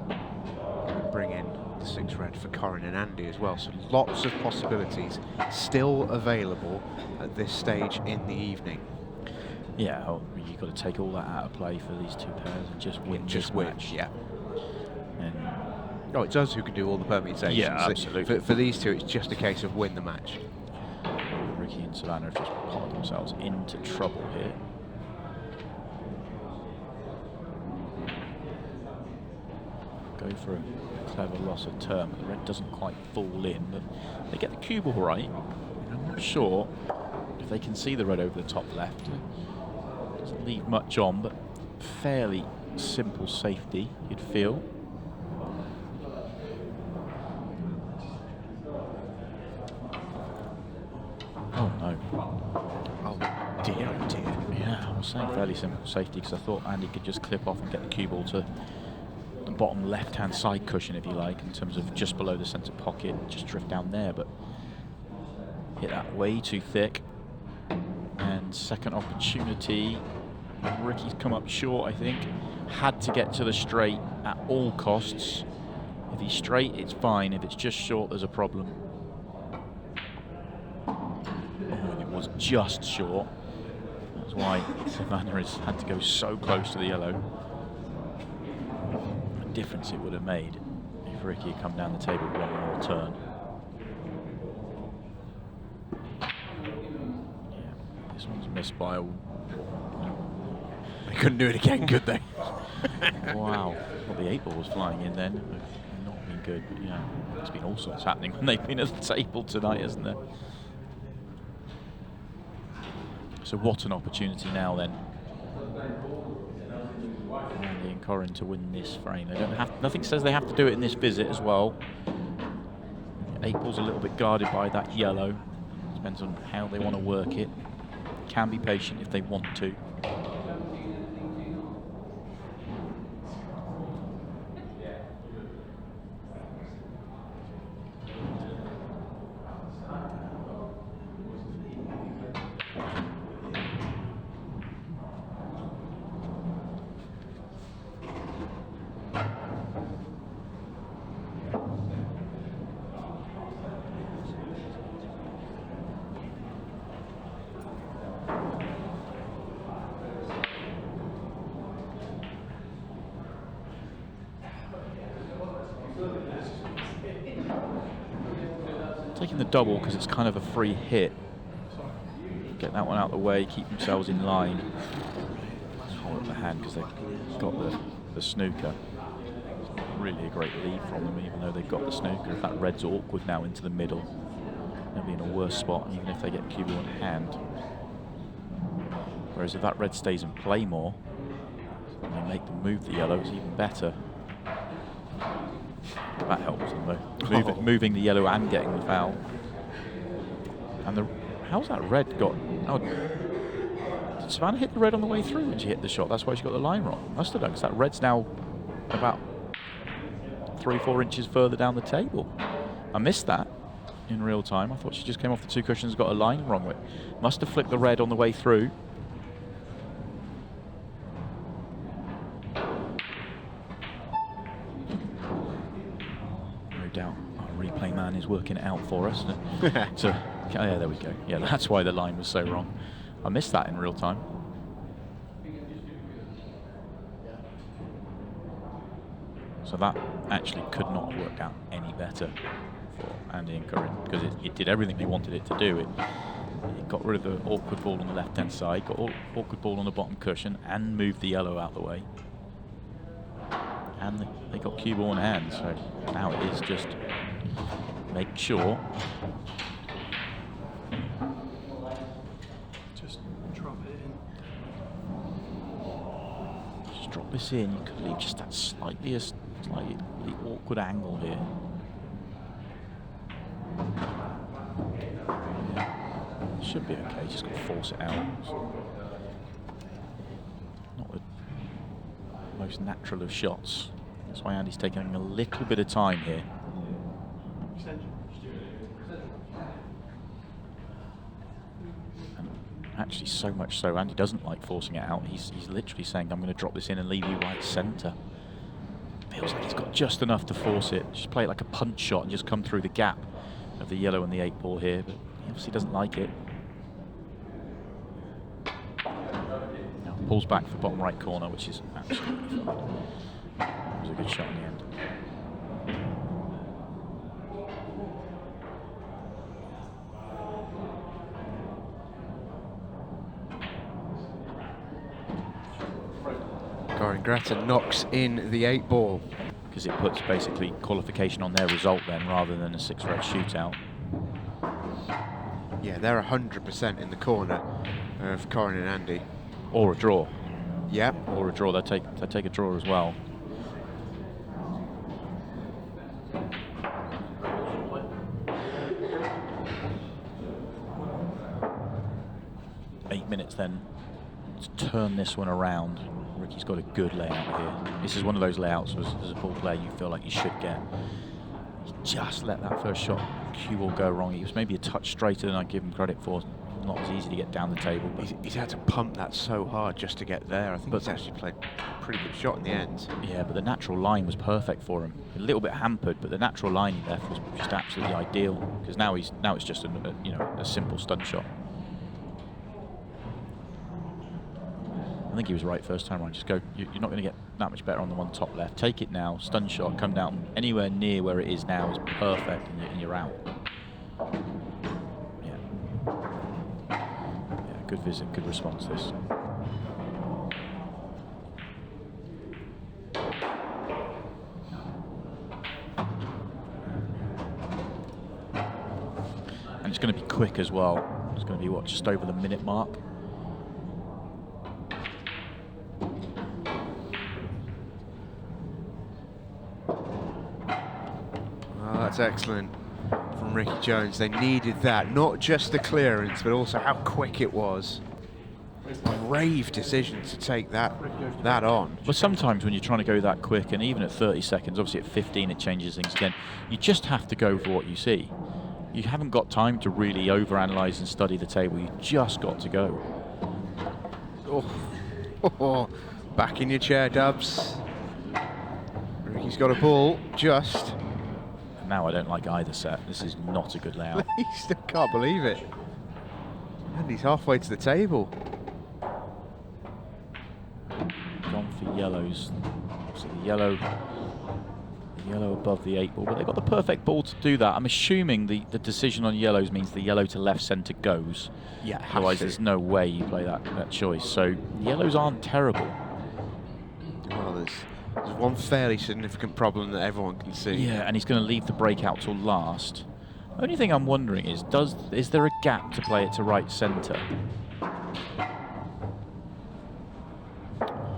it would bring in the 6 red for Corinne and Andy as well. So lots of possibilities still available at this stage in the evening. Yeah, you've got to take all that out of play for these 2 pairs and just win this match. Yeah. And oh, it does who can do all the permutations. Yeah, absolutely. For these 2, it's just a case of win the match. Ricky and Savannah have just popped themselves into trouble here. Go for a clever loss of term. The red doesn't quite fall in, but they get the cue ball right. I'm not sure if they can see the red over the top left. Doesn't leave much on, but fairly simple safety, you'd feel. Oh no. Oh dear, oh dear. Yeah, I was saying fairly simple safety because I thought Andy could just clip off and get the cue ball to the bottom left-hand side cushion, if you like, in terms of just below the centre pocket, just drift down there, but hit that way too thick. And second opportunity, Ricky's come up short, I think. Had to get to the straight at all costs. If he's straight, it's fine. If it's just short, there's a problem. Oh, it was just short. That's why Savannah has had to go so close to the yellow. The difference it would have made if Ricky had come down the table 1 more turn. Yeah, this one's missed by a... They couldn't do it again, could they? Wow. Well, the 8 ball was flying in then. Not been good, but yeah, there's been all sorts happening when they've been at the table tonight, hasn't there? So what an opportunity now then. Andy and Corinne to win this frame. They don't have, nothing says they have to do it in this visit as well. 8 ball's a little bit guarded by that yellow. Depends on how they want to work it. Can be patient if they want to. taking the double because it's kind of a free hit. Get that one out of the way, keep themselves in line. Hold up the hand because they've got the snooker. It's not really a great lead from them, even though they've got the snooker. If that red's awkward now into the middle, they'll be in a worse spot, even if they get cue in hand. Whereas if that red stays in play more, and they make them move the yellow, it's even better. That helps them though. Moving the yellow and getting the foul. And how's that red got? Oh, did Savannah hit the red on the way through when she hit the shot? That's why she got the line wrong. Must have done, because that red's now about 3-4 inches further down the table. I missed that in real time. I thought she just came off the 2 cushions and got a line wrong with. Must have flicked the red on the way through. No doubt our replay man is working it out for us. So, yeah, there we go. Yeah, that's why the line was so wrong. I missed that in real time. So that actually could not have worked out any better for Andy and Corinne, because it did everything they wanted it to do. It got rid of the awkward ball on the left-hand side, got awkward ball on the bottom cushion, and moved the yellow out the way. And they got cue ball in hand, so now it is just make sure. Just drop it in. Just drop this in. You could leave just that slightly awkward angle here. Yeah. Should be okay. Just got to force it out. Not the most natural of shots. That's why Andy's taking a little bit of time here. And actually, so much so, Andy doesn't like forcing it out. He's literally saying, I'm going to drop this in and leave you right centre. Feels like he's got just enough to force it. Just play it like a punch shot and just come through the gap of the yellow and the 8 ball here, but he obviously doesn't like it. Now pulls back for bottom right corner, which is absolutely fine. It was a good shot in the end. Corinne Grattan knocks in the 8 ball. Because it puts basically qualification on their result then, rather than a 6-red shootout. Yeah, they're 100% in the corner of Corinne and Andy. Or a draw. Yep. Or a draw. They take a draw as well. Eight minutes then to turn this one around. Ricky's got a good layout here. This is one of those layouts as a ball player you feel like you should get. He just let that first shot cue ball go wrong. He was maybe a touch straighter than I give him credit for. Not as easy to get down the table. He's had to pump that so hard just to get there. I think he's actually played a pretty good shot in the end. Yeah, but the natural line was perfect for him. A little bit hampered, but the natural line he left was just absolutely ideal. Because now it's just a simple stun shot. I think he was right first time around. Just go. You're not going to get that much better on the one top left. Take it now. Stun shot. Come down anywhere near where it is now is perfect, and you're out. Yeah. Good visit. Good response. This. And it's going to be quick as well. It's going to be just over the minute mark. That's excellent from Ricky Jones. They needed that, not just the clearance, but also how quick it was. Brave decision to take that on. But sometimes when you're trying to go that quick, and even at 30 seconds, obviously at 15 it changes things again, you just have to go for what you see. You haven't got time to really overanalyze and study the table. You just got to go. Oh. Back in your chair, Dubs. Ricky's got a ball, just. Now I don't like either set. This is not a good layout. He still can't believe it. And he's halfway to the table. Gone for yellows. So the Yellow above the 8 ball, but they've got the perfect ball to do that. I'm assuming the decision on yellows means the yellow to left centre goes. Yeah, Otherwise, there's no way you play that choice. So yellows aren't terrible. Well, there's one fairly significant problem that everyone can see. Yeah, and he's going to leave the breakout till last. Only thing I'm wondering is there a gap to play it to right centre?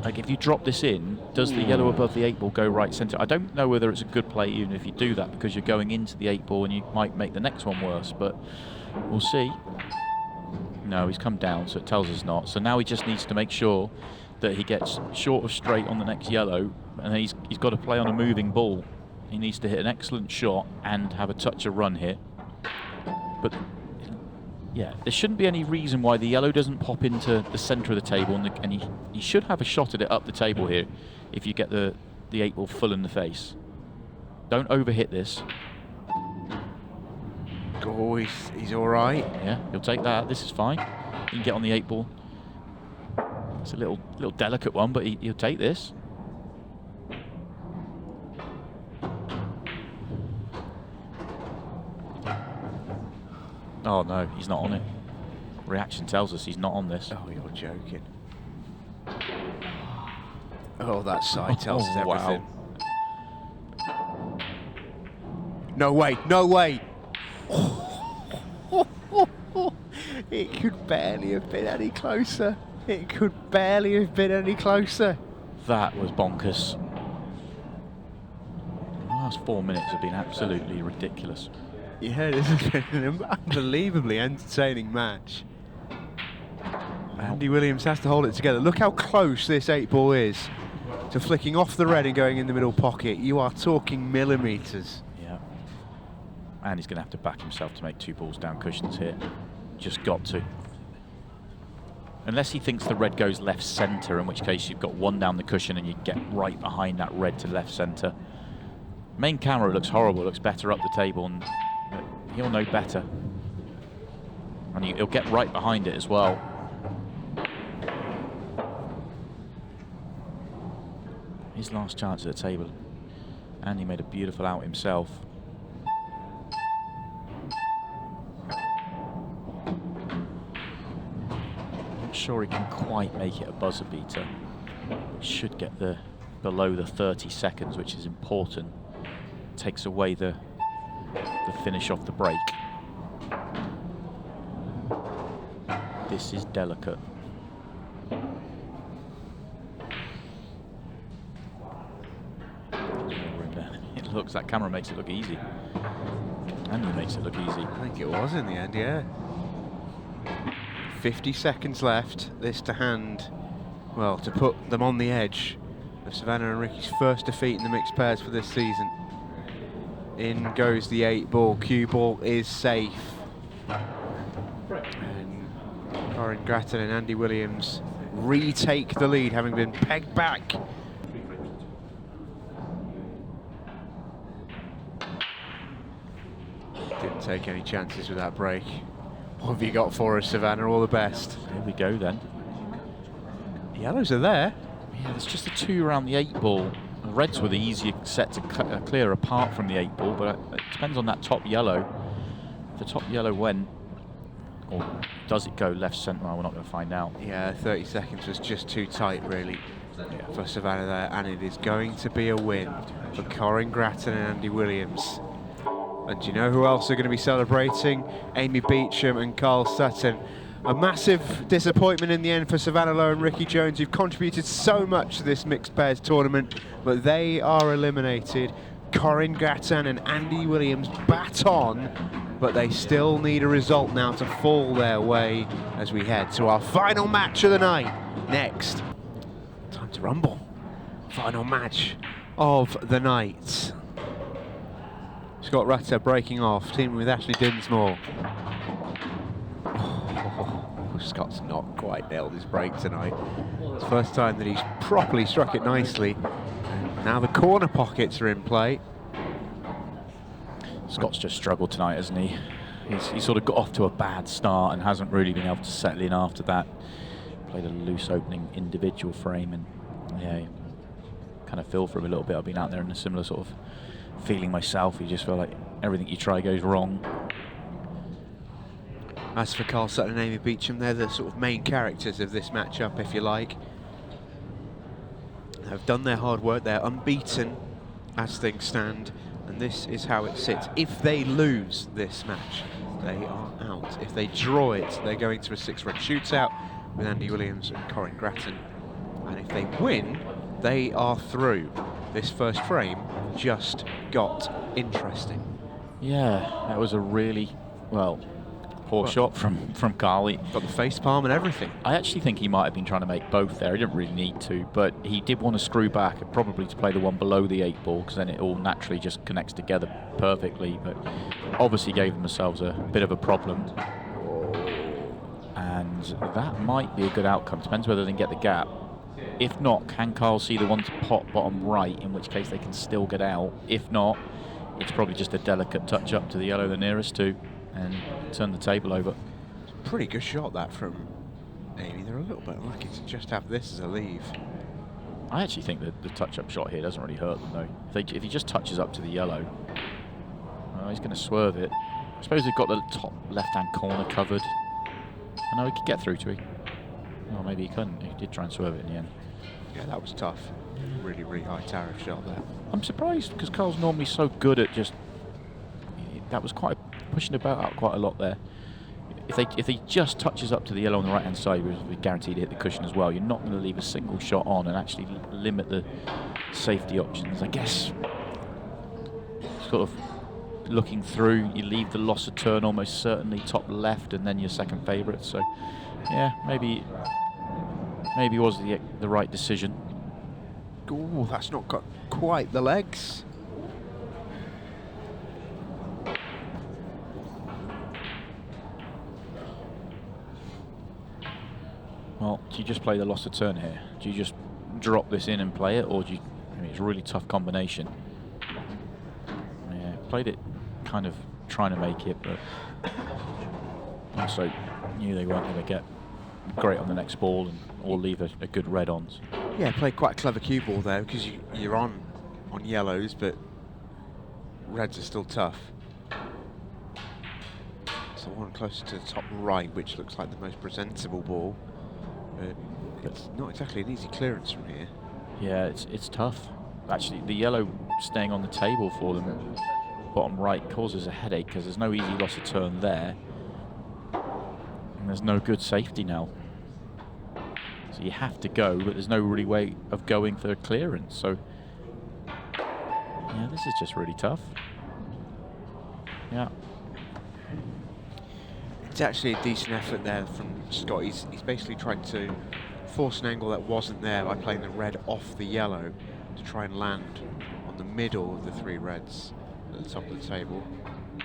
Like, if you drop this in, does the yellow above the 8 ball go right centre? I don't know whether it's a good play even if you do that, because you're going into the 8 ball and you might make the next one worse, but we'll see. No, he's come down, so it tells us not. So now he just needs to make sure that he gets short of straight on the next yellow, and he's got to play on a moving ball. He needs to hit an excellent shot and have a touch of run hit. But yeah, there shouldn't be any reason why the yellow doesn't pop into the centre of the table, and he should have a shot at it up the table here if you get the 8 ball full in the face. Don't overhit this. Oh, he's all right. Yeah, he'll take that. This is fine. He can get on the 8 ball. It's a little delicate one, but he'll take this. Oh no, he's not on it. Reaction tells us he's not on this. Oh, you're joking. Oh, that side tells us everything. Wow. No way, no way. It could barely have been any closer. It could barely have been any closer. That was bonkers. The last 4 minutes have been absolutely ridiculous. Yeah, this has been an unbelievably entertaining match. Andy Williams has to hold it together. Look how close this 8 ball is to flicking off the red and going in the middle pocket. You are talking millimetres. Yeah. And he's going to have to back himself to make 2 balls down cushions here. Just got to. Unless he thinks the red goes left centre, in which case you've got 1 down the cushion and you get right behind that red to left centre. Main camera looks horrible, looks better up the table, and he'll know better. And he'll get right behind it as well. His last chance at the table. And he made a beautiful out himself. Not sure he can quite make it a buzzer beater. Should get below the 30 seconds, which is important. Takes away the finish off the break. This is delicate. It looks, that camera makes it look easy. And he makes it look easy. I think it was in the end, yeah. 50 seconds left. This to hand, well, to put them on the edge of Savannah and Ricky's first defeat in the mixed pairs for this season. In goes the 8 ball. Cue ball is safe. And Corin Grattan and Andy Williams retake the lead, having been pegged back. Didn't take any chances with that break. What have you got for us, Savannah? All the best. Here we go then. Yellows are there. Yeah, there's just the 2 around the 8 ball. The reds were the easier set to clear apart from the 8 ball, but it depends on that top yellow. If the top yellow went, or does it go left centre? Well, we're not going to find out. Yeah, 30 seconds was just too tight, really, for Savannah there, and it is going to be a win for Corin Grattan and Andy Williams. And do you know who else are going to be celebrating? Amy Beecham and Carl Sutton. A massive disappointment in the end for Savannah Lowe and Ricky Jones, who've contributed so much to this mixed pairs tournament, but they are eliminated. Corin Grattan and Andy Williams bat on, but they still need a result now to fall their way as we head to our final match of the night. Next, time to rumble. Final match of the night. Scott Rutter breaking off, teaming with Ashley Dinsmore. Oh, Scott's not quite nailed his break tonight. It's the first time that he's properly struck it nicely. Now the corner pockets are in play. Scott's just struggled tonight, hasn't he? He's sort of got off to a bad start and hasn't really been able to settle in after that. Played a loose opening individual frame, and yeah, kind of feel for him a little bit. I've been out there in a similar sort of feeling myself. You just feel like everything you try goes wrong. As for Carl Sutton and Amy Beecham, they're the sort of main characters of this matchup, if you like. They've done their hard work, they're unbeaten as things stand, and this is how it sits. If they lose this match, they are out. If they draw it, they're going to a 6-run shootout with Andy Williams and Corin Grattan. And if they win, they are through. This first frame just got interesting. Yeah, that was a really, poor shot from Carl. He got the face palm and everything. I actually think he might have been trying to make both there. He didn't really need to, but he did want to screw back, and probably to play the one below the 8 ball, because then it all naturally just connects together perfectly. But obviously gave themselves a bit of a problem. And that might be a good outcome. Depends whether they can get the gap. If not, can Carl see the one to pot bottom right, in which case they can still get out. If not, it's probably just a delicate touch up to the yellow, the nearest to, and turn the table over. Pretty good shot that from Amy. They're a little bit lucky to just have this as a leave. I actually think that the touch-up shot here doesn't really hurt them, though. If he just touches up to the yellow, he's going to swerve it. I suppose they've got the top left-hand corner covered. I know he could get through to it. Well, maybe he couldn't. He did try and swerve it in the end. Yeah, that was tough. Really, really high tariff shot there. I'm surprised, because Carl's normally so good at just... That was quite pushing the boat out quite a lot there. If he just touches up to the yellow on the right hand side, we're guaranteed to hit the cushion as well. You're not going to leave a single shot on and actually limit the safety options. I guess sort of looking through, you leave the loss of turn almost certainly top left, and then your second favourite. So yeah, maybe was the right decision. Oh, that's not got quite the legs. Well, do you just play the loss of turn here? Do you just drop this in and play it, or do you... I mean, it's a really tough combination. Yeah, played it kind of trying to make it, but also knew they weren't going to get great on the next ball or leave a good red on. Yeah, played quite a clever cue ball there, because you're on yellows, but reds are still tough. So one closer to the top right, which looks like the most presentable ball. But it's not exactly an easy clearance from here. Yeah, it's tough. Actually, the yellow staying on the table for them, bottom right, causes a headache, because there's no easy loss of turn there. And there's no good safety now. So you have to go, but there's no really way of going for clearance. So, yeah, this is just really tough. Yeah. It's actually a decent effort there from Scott. He's basically tried to force an angle that wasn't there by playing the red off the yellow to try and land on the middle of the 3 reds at the top of the table.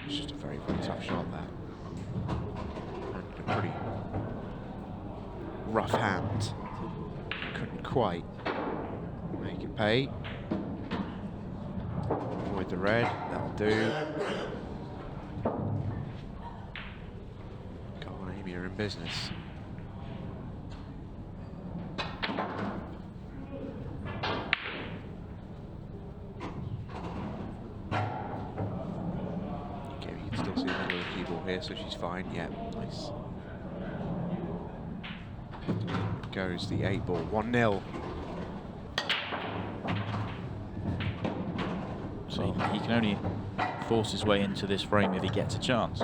It's just a very, very tough shot there. And a pretty rough hand. Couldn't quite make it pay. Avoid the red, that'll do. You're in business. Okay, you can still see the middle of the cue ball here, so she's fine. Yeah, nice. Goes the 8 ball, 1-0. So he can only force his way into this frame if he gets a chance.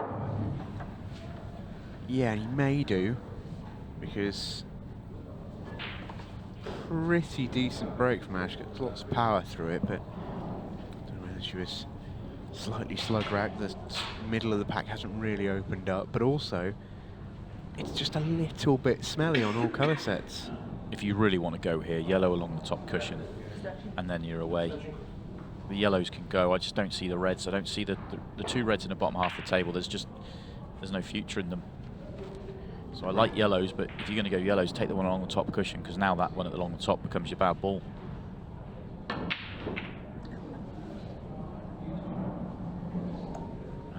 Yeah, he may do, because pretty decent break from Ash. Got lots of power through it, but I don't know whether she was slightly slug-ragged. The middle of the pack hasn't really opened up, but also it's just a little bit smelly on all colour sets. If you really want to go here, yellow along the top cushion, and then you're away. The yellows can go. I just don't see the reds. I don't see the 2 reds in the bottom half of the table. There's no future in them. So I like yellows, but if you're going to go yellows, take the one along the top cushion, because now that one along the top becomes your bad ball. And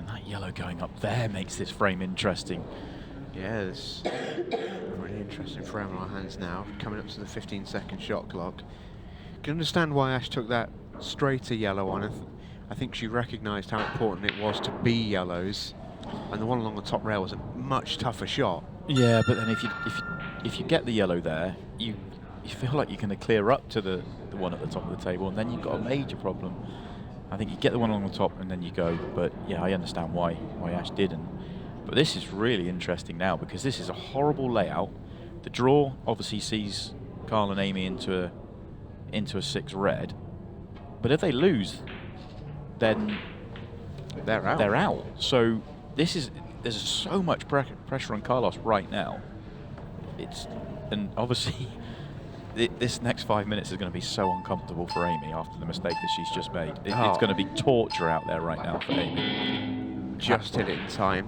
that yellow going up there makes this frame interesting. Yeah, it's a really interesting frame on our hands now. Coming up to the 15-second shot clock. can understand why Ash took that straighter yellow on. I think she recognised how important it was to be yellows, and the one along the top rail was a much tougher shot. Yeah, but then if you get the yellow there, you feel like you're going to clear up to the one at the top of the table, and then you've got a major problem. I think you get the one along the top and then you go. But yeah, I understand why Ash didn't. But this is really interesting now because this is a horrible layout. The draw obviously sees Carl and Amy into a 6 red. But if they lose, then They're out. they're out. So there's so much pressure on Carlos right now. And obviously this next 5 minutes is going to be so uncomfortable for Amy after the mistake that she's just made. It's going to be torture out there right now for Amy. Just hit it in time.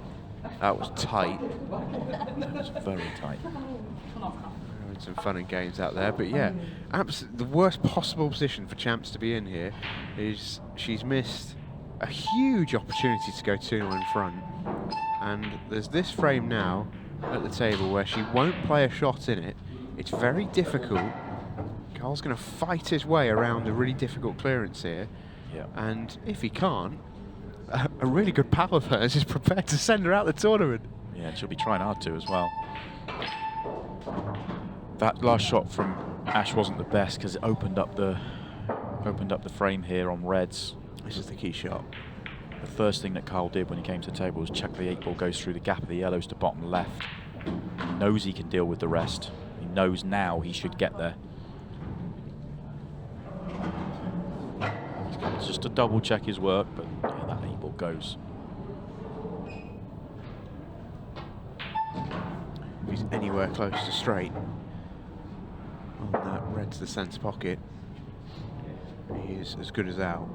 That was tight. That was very tight. Having some fun and games out there, but yeah, the worst possible position for Champs to be in here is she's missed a huge opportunity to go 2-0 in front, and there's this frame now at the table where she won't play a shot in it. It's very difficult. Carl's going to fight his way around a really difficult clearance here, Yeah. and if he can't, a really good pal of hers is prepared to send her out the tournament. Yeah, and she'll be trying hard to as well. That last shot from Ash wasn't the best because it opened up the frame here on reds. This is the key shot. The first thing that Carl did when he came to the table was check the 8 ball goes through the gap of the yellows to bottom left. He knows he can deal with the rest. He knows now he should get there. He's got just to double check his work, but yeah, that 8 ball goes. If he's anywhere close to straight on that red to the centre pocket, he is as good as out.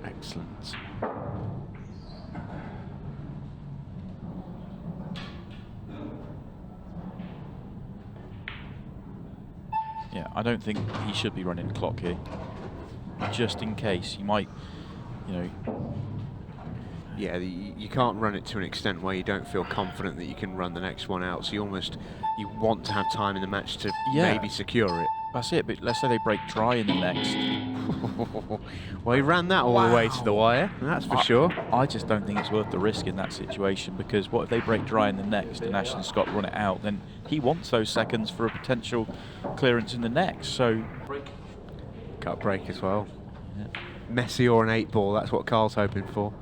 Excellent. Yeah, I don't think he should be running the clock here. Just in case, he might, you know. Yeah, you can't run it to an extent where you don't feel confident that you can run the next one out. So you want to have time in the match to maybe secure it. That's it, but let's say they break dry in the next. Well, he ran that all the way to the wire, that's for sure. I just don't think it's worth the risk in that situation, because what if they break dry in the next and Ash and Scott run it out? Then he wants those seconds for a potential clearance in the next. So Cut break as well. yeah. Messy or an 8 ball, that's what Carl's hoping for.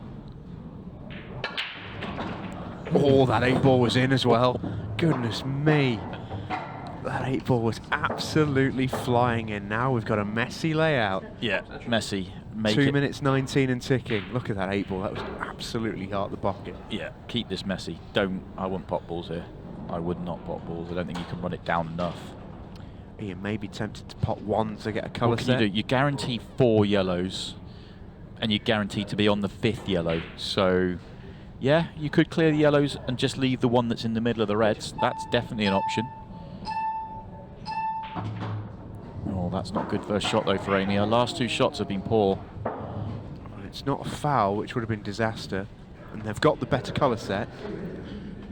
Oh, that 8 ball was in as well. Goodness me. That 8 ball was absolutely flying in. Now we've got a messy layout. Yeah, messy. Make 2 it, minutes 19 and ticking. Look at that 8 ball. That was absolutely hard the pocket. yeah, keep this messy. I wouldn't pop balls here. I would not pop balls. I don't think you can run it down enough. Ian may be tempted to pop one to get a colour What can set. you do? You guarantee 4 yellows, and you're guaranteed to be on the 5th yellow. So, yeah, you could clear the yellows and just leave the one that's in the middle of the reds. That's definitely an option. Oh, that's not good first shot though for Amy. Her last 2 shots have been poor. It's not a foul, which would have been disaster. And they've got the better colour set.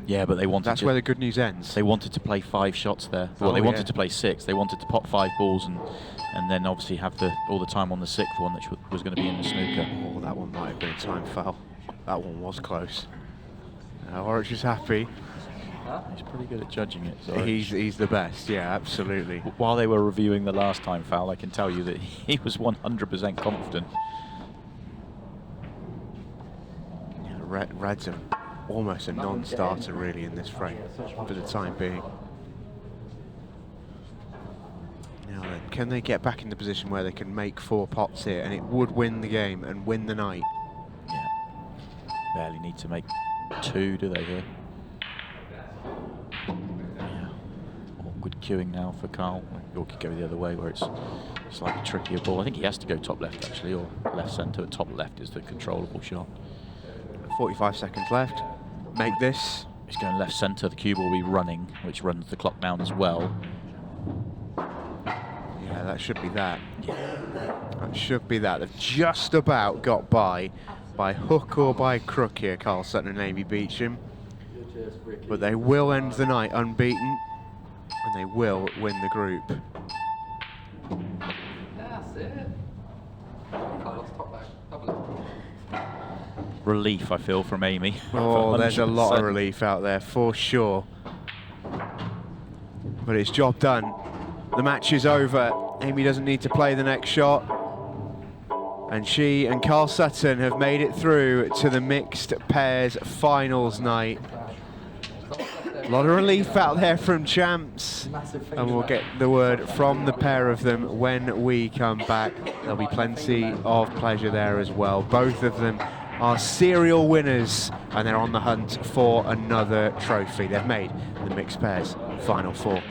Yeah, but they wanted That's where the good news ends. they wanted to play 5 shots there. Well, Oh, they wanted yeah. to play 6. They wanted to pop 5 balls and then obviously have all the time on the 6th one that was going to be in the snooker. Oh, that one might have been a time foul. That one was close. Orich is happy. He's pretty good at judging it. So He's the best, yeah, absolutely. while they were reviewing the last time foul, I can tell you that he was 100% confident. Yeah, Red's almost a non-starter really in this frame for the time being. Now then, can they get back in the position where they can make 4 pots here and it would win the game and win the night? Yeah. Barely need to make 2, do they here? Yeah. Awkward queuing now for Carl. Or could go the other way where it's slightly trickier ball. I think he has to go top left actually, or left centre. Top left is the controllable shot. 45 seconds left. Make this. He's going left centre. The cue will be running, which runs the clock down as well. Yeah, that should be that. Yeah. That should be that. They've just about got by by hook or by crook here, Carl Sutton and Amy Beecham. But they will end the night unbeaten, and they will win the group. That's it. Relief, I feel, from Amy. Oh, there's a lot of 100%. relief out there for sure. But it's job done. The match is over. Amy doesn't need to play the next shot. And she and Carl Sutton have made it through to the mixed pairs finals night. A lot of relief out there from champs. And we'll get the word from the pair of them when we come back. There'll be plenty of pleasure there as well. Both of them are serial winners, and they're on the hunt for another trophy. They've made the mixed pairs final four.